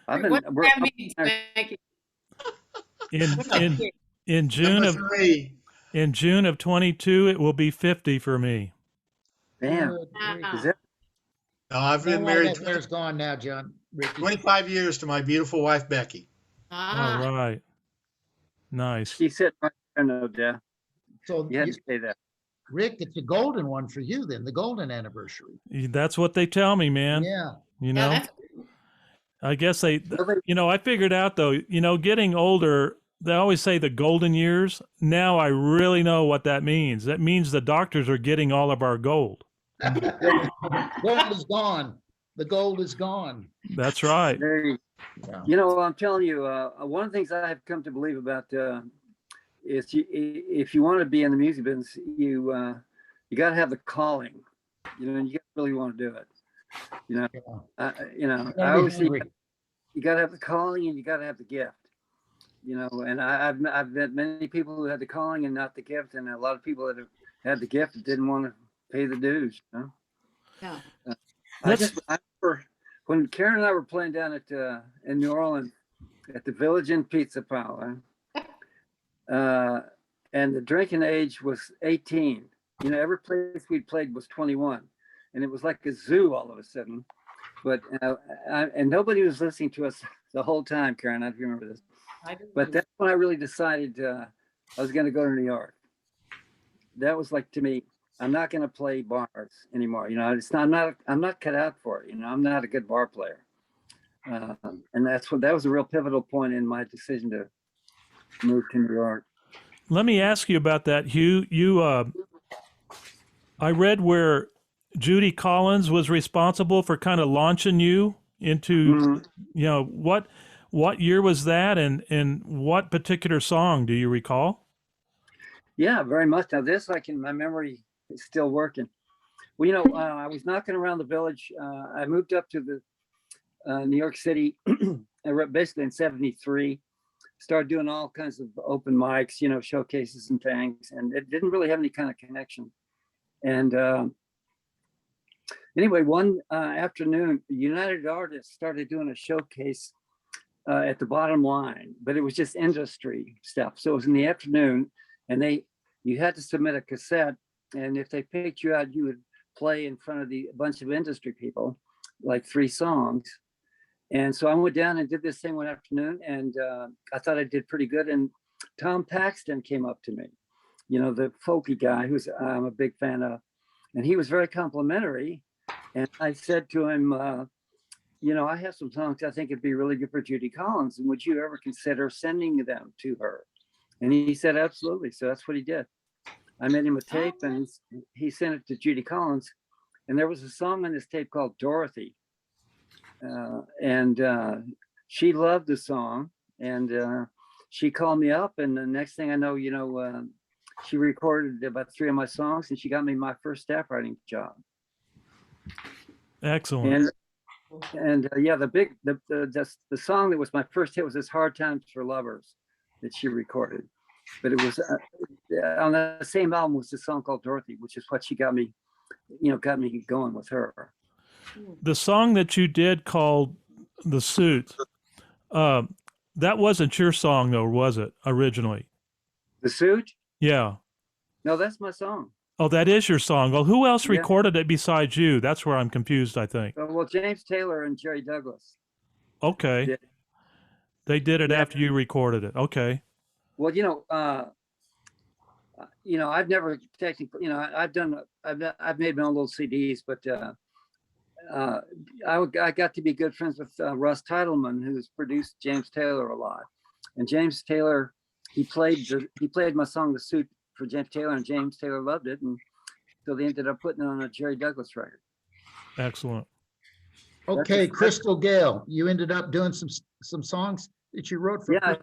[SPEAKER 4] What does that mean? Thank you.
[SPEAKER 2] In June of
[SPEAKER 6] Three.
[SPEAKER 2] in June of 22, it will be 50 for me.
[SPEAKER 5] Damn.
[SPEAKER 3] Good grief.
[SPEAKER 5] Is that
[SPEAKER 6] No, I've
[SPEAKER 3] No
[SPEAKER 6] been
[SPEAKER 3] wonder
[SPEAKER 6] married
[SPEAKER 3] that hair's gone now, John. Ricky.
[SPEAKER 6] 25 years to my beautiful wife, Becky.
[SPEAKER 4] Ah.
[SPEAKER 2] All right. Nice.
[SPEAKER 5] she said right there, no doubt.
[SPEAKER 3] So,
[SPEAKER 5] You had to say that.
[SPEAKER 3] Rick, it's a golden one for you then, the golden anniversary.
[SPEAKER 2] That's what they tell me, man.
[SPEAKER 3] Yeah.
[SPEAKER 2] You know,
[SPEAKER 4] that's
[SPEAKER 2] I guess they,
[SPEAKER 5] Well,
[SPEAKER 2] I figured out though, getting older, they always say the golden years. Now I really know what that means. That means the doctors are getting all of our gold.
[SPEAKER 3] Gold is gone. The gold is gone.
[SPEAKER 2] That's right.
[SPEAKER 3] Yeah.
[SPEAKER 5] I'm telling you, one of the things I have come to believe about is if you want to be in the music business, you got to have the calling, and you really want to do it. I always say you got to have the calling and you got to have the gift. And I've met many people who had the calling and not the gift, and a lot of people that have had the gift that didn't want to pay the dues.
[SPEAKER 4] Yeah.
[SPEAKER 5] I remember when Karen and I were playing down at in New Orleans at the Village Inn Pizza Parlor, and the drinking age was 18. Every place we played was 21, and it was like a zoo all of a sudden. But and nobody was listening to us the whole time, Karen. I don't remember this. But that's when I really decided I was going to go to New York. That was like, to me, I'm not going to play bars anymore. I'm not cut out for it. I'm not a good bar player. And that was a real pivotal point in my decision to move to New York.
[SPEAKER 2] Let me ask you about that, Hugh. I read where Judy Collins was responsible for kind of launching you into, what year was that, and what particular song do you recall?
[SPEAKER 5] Yeah, very much. Now my memory is still working. Well, I was knocking around the Village. I moved up to the New York City, basically in '73. Started doing all kinds of open mics, showcases and things, and it didn't really have any kind of connection. And anyway, one afternoon, United Artists started doing a showcase at the Bottom Line, but it was just industry stuff. So it was in the afternoon, and you had to submit a cassette, and if they picked you out, you would play in front of a bunch of industry people, like 3 songs. And so I went down and did this thing one afternoon, and I thought I did pretty good. And Tom Paxton came up to me, the folky guy who's I'm a big fan of, and he was very complimentary. And I said to him, I have some songs I think it'd be really good for Judy Collins, and would you ever consider sending them to her? And he said, absolutely. So that's what he did. I made him a tape, and he sent it to Judy Collins. And there was a song on this tape called Dorothy. And she loved the song, and she called me up, and the next thing I know, she recorded about 3 of my songs, and she got me my first staff writing job.
[SPEAKER 2] Excellent.
[SPEAKER 5] And the song that was my first hit was this Hard Times for Lovers that she recorded, but it was on the same album was this song called Dorothy, which is what she got me going with her.
[SPEAKER 2] The song that you did called The Suit, that wasn't your song though, was it, originally?
[SPEAKER 5] The Suit?
[SPEAKER 2] Yeah.
[SPEAKER 5] No, that's my song.
[SPEAKER 2] Oh, that is your song. Well, who else recorded it besides you? That's where I'm confused, I think.
[SPEAKER 5] Well, James Taylor and Jerry Douglas.
[SPEAKER 2] Okay.
[SPEAKER 5] did.
[SPEAKER 2] They did it
[SPEAKER 5] Yeah.
[SPEAKER 2] after you recorded it. Okay.
[SPEAKER 5] Well, I've never technically, I've made my own little CDs, but I got to be good friends with Russ Titleman, who's produced James Taylor a lot. And James Taylor, he played my song "The Suit" for James Taylor, and James Taylor loved it, and so they ended up putting it on a Jerry Douglas record.
[SPEAKER 2] Excellent.
[SPEAKER 3] Okay, Crystal Gayle, you ended up doing some songs that you wrote for.
[SPEAKER 5] Yeah,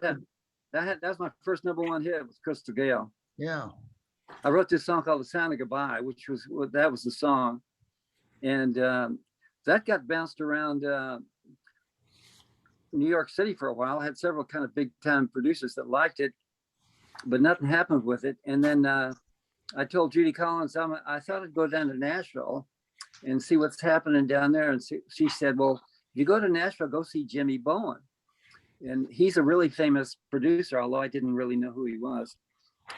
[SPEAKER 5] that was my first #1 hit with Crystal Gayle.
[SPEAKER 3] Yeah.
[SPEAKER 5] I wrote this song called "The Sound of Goodbye," that was the song, and that got bounced around New York City for a while. I had several kind of big time producers that liked it, but nothing happened with it. And then I told Judy Collins I thought I'd go down to Nashville and see what's happening down there. And she said, "Well, if you go to Nashville, go see Jimmy Bowen." And he's a really famous producer, although I didn't really know who he was.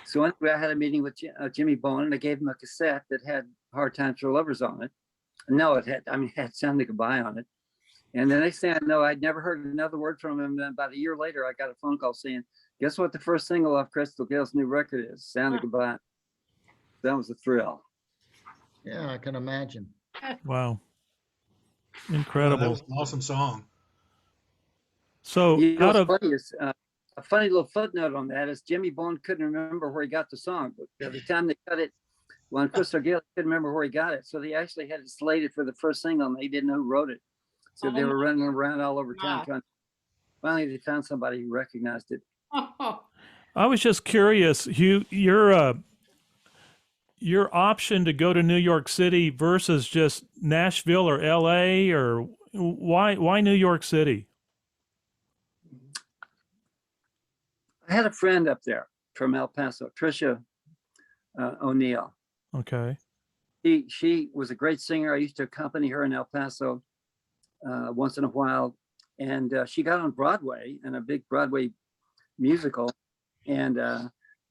[SPEAKER 5] So anyway, I had a meeting with Jimmy Bowen, and I gave him a cassette that had "Hard Times for Lovers" on it. No, it had "Sound of Goodbye" on it. And the next thing I know, I'd never heard another word from him. And about a year later, I got a phone call saying, "Guess what the first single off Crystal Gayle's new record is? Sound of Goodbye." That was a thrill.
[SPEAKER 3] Yeah, I can imagine.
[SPEAKER 2] Wow.
[SPEAKER 6] That
[SPEAKER 2] Incredible.
[SPEAKER 6] was an awesome song.
[SPEAKER 2] So out of
[SPEAKER 5] Funny is, a funny little footnote on that is Jimmy Bowen couldn't remember where he got the song. But by the time they cut it, when Crystal Gayle couldn't remember where he got it. So they actually had it slated for the first single, and they didn't know who wrote it. So they were running around all over town. Finally, they found somebody who recognized it.
[SPEAKER 2] I was just curious, Hugh, your option to go to New York City versus just Nashville or LA, or why New York City?
[SPEAKER 5] I had a friend up there from El Paso, Tricia O'Neill.
[SPEAKER 2] Okay.
[SPEAKER 5] She was a great singer. I used to accompany her in El Paso once in a while, and she got on Broadway in a big Broadway musical, and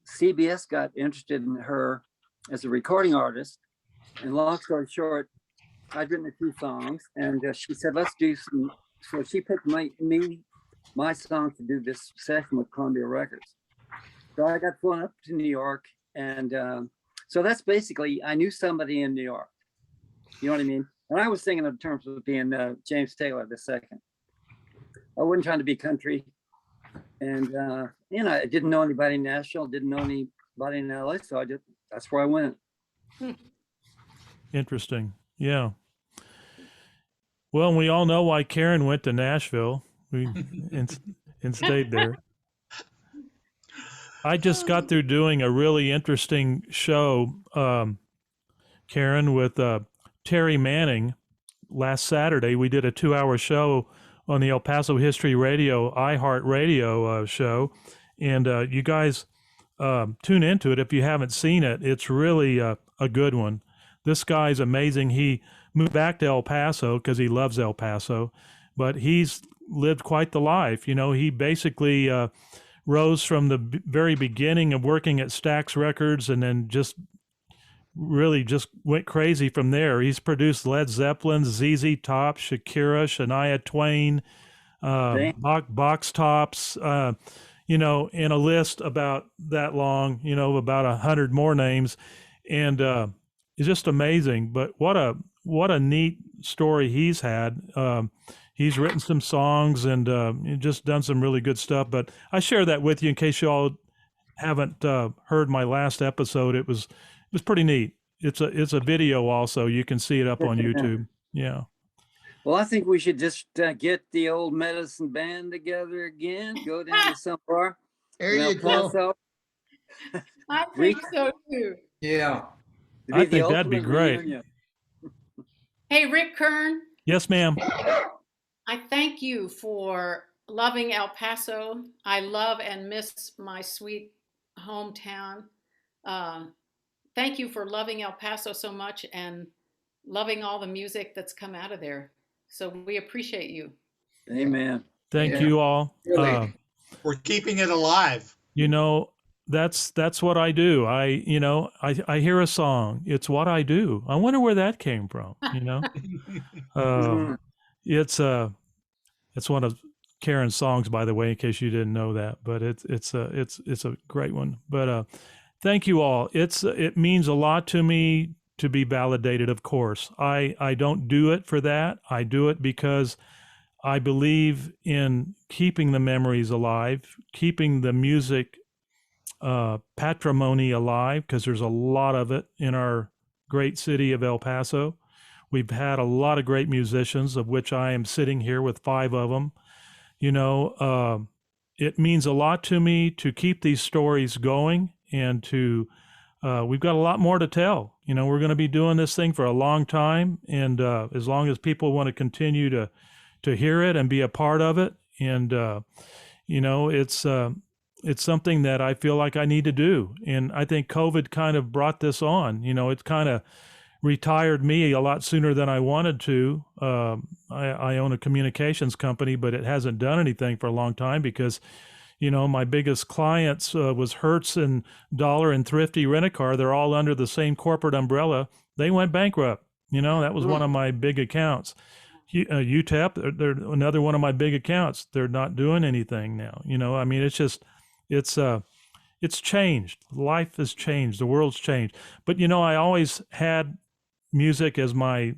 [SPEAKER 5] CBS got interested in her as a recording artist. And long story short, I'd written a few songs, and she said, "Let's do some." So she picked my song to do this session with Columbia Records. So I got flown up to New York, and so that's basically, I knew somebody in New York. You know what I mean? And I was thinking in terms of being James Taylor II. I wasn't trying to be country, and I didn't know anybody in Nashville, didn't know anybody in LA, so that's where I went.
[SPEAKER 2] Interesting. Yeah. Well, we all know why Kern went to Nashville and stayed there. I just got through doing a really interesting show, Karen, with Terry Manning last Saturday. We did a 2-hour show on the El Paso History Radio, iHeart Radio show. And you guys tune into it if you haven't seen it. It's really a good one. This guy's amazing. He moved back to El Paso because he loves El Paso, but he's lived quite the life. You know, he basically rose from the very beginning of working at Stax Records, and then just went crazy from there. He's produced Led Zeppelin, ZZ Top, Shakira, Shania Twain, Box Tops, and a list about that long, about 100 more names. And it's just amazing. But what a neat story he's had. He's written some songs and just done some really good stuff. But I share that with you in case you all haven't heard my last episode. It was pretty neat. It's a video also. You can see it up on YouTube. Yeah.
[SPEAKER 5] Well, I think we should just get the old Medicine Band together again. Go down to some bar.
[SPEAKER 3] There you go.
[SPEAKER 4] I think so too.
[SPEAKER 9] Yeah.
[SPEAKER 2] I think that'd be great.
[SPEAKER 5] Reunion.
[SPEAKER 4] Hey, Rick Kern.
[SPEAKER 2] Yes, ma'am.
[SPEAKER 4] I thank you for loving El Paso. I love and miss my sweet hometown. Thank you for loving El Paso so much and loving all the music that's come out of there. So we appreciate you.
[SPEAKER 5] Amen.
[SPEAKER 2] Thank you all.
[SPEAKER 9] Really.
[SPEAKER 6] We're keeping it alive.
[SPEAKER 2] That's what I do. I hear a song. It's what I do. I wonder where that came from. It's It's one of Karen's songs, by the way, in case you didn't know that. But it's a great one. But thank you all. It means a lot to me to be validated. Of course, I don't do it for that. I do it because I believe in keeping the memories alive, keeping the music patrimony alive, because there's a lot of it in our great city of El Paso. We've had a lot of great musicians, of which I am sitting here with 5 of them. It means a lot to me to keep these stories going, and to we've got a lot more to tell. We're going to be doing this thing for a long time, and as long as people want to continue to hear it and be a part of it, and it's something that I feel like I need to do. And I think COVID kind of brought this on. It kind of retired me a lot sooner than I wanted to. I own a communications company, but it hasn't done anything for a long time because, my biggest clients was Hertz and Dollar and Thrifty Rent-A-Car. They're all under the same corporate umbrella. They went bankrupt. That was one of my big accounts. UTEP, they're another one of my big accounts. They're not doing anything now. It's changed. Life has changed. The world's changed. But, I always had music as my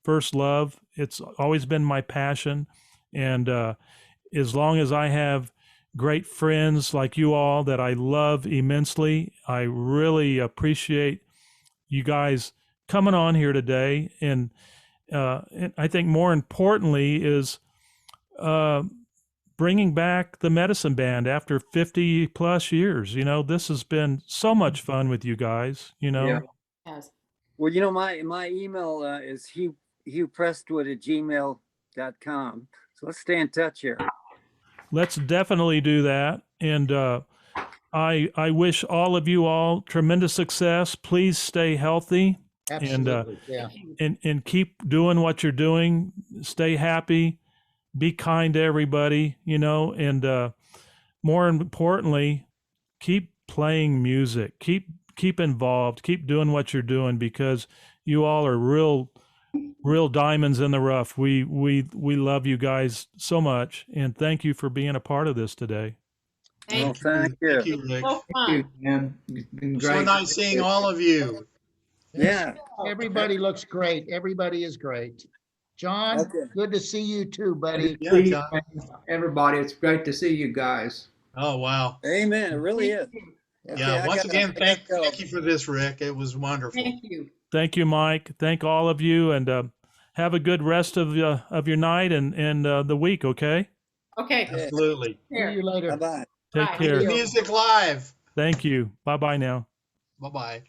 [SPEAKER 2] first love. It's always been my passion. And as long as I have great friends like you all that I love immensely, I really appreciate you guys coming on here today. And I think more importantly is bringing back the Medicine Band after 50 plus years. This has been so much fun with you guys.
[SPEAKER 5] Yeah.
[SPEAKER 4] Yes.
[SPEAKER 5] Well, my email is hughprestwood@gmail.com. So let's stay in touch here.
[SPEAKER 2] Let's definitely do that. And I wish all of you all tremendous success. Please stay healthy.
[SPEAKER 3] Absolutely.
[SPEAKER 2] And keep doing what you're doing. Stay happy. Be kind to everybody, and more importantly, keep playing music. Keep involved. Keep doing what you're doing, because you all are real diamonds in the rough. We love you guys so much, and thank you for being a part of this today.
[SPEAKER 4] Thank
[SPEAKER 5] Thank you.
[SPEAKER 6] Thank you, Rick.
[SPEAKER 4] So
[SPEAKER 9] Thank you,
[SPEAKER 4] fun.
[SPEAKER 9] man. It's been
[SPEAKER 6] So
[SPEAKER 9] great.
[SPEAKER 6] nice seeing all of you.
[SPEAKER 5] Yeah.
[SPEAKER 3] Everybody looks great. Everybody is great. John,
[SPEAKER 5] Okay.
[SPEAKER 3] good to see you too, buddy.
[SPEAKER 6] Yeah, John.
[SPEAKER 9] Everybody, it's great to see you guys.
[SPEAKER 6] Oh, wow.
[SPEAKER 5] Amen. It really is. Okay,
[SPEAKER 6] Yeah.
[SPEAKER 5] I
[SPEAKER 6] Once
[SPEAKER 5] gotta-
[SPEAKER 6] again,
[SPEAKER 5] I gotta go.
[SPEAKER 6] thank you for this, Rick. It was wonderful.
[SPEAKER 4] Thank you.
[SPEAKER 2] Thank you, Mike. Thank all of you, and have a good rest of your night and the week. Okay.
[SPEAKER 4] Okay.
[SPEAKER 6] Absolutely.
[SPEAKER 3] See you later.
[SPEAKER 5] Bye-bye.
[SPEAKER 2] Take
[SPEAKER 4] Bye.
[SPEAKER 2] care.
[SPEAKER 6] Music Live.
[SPEAKER 2] Thank you. Bye bye now.
[SPEAKER 6] Bye-bye.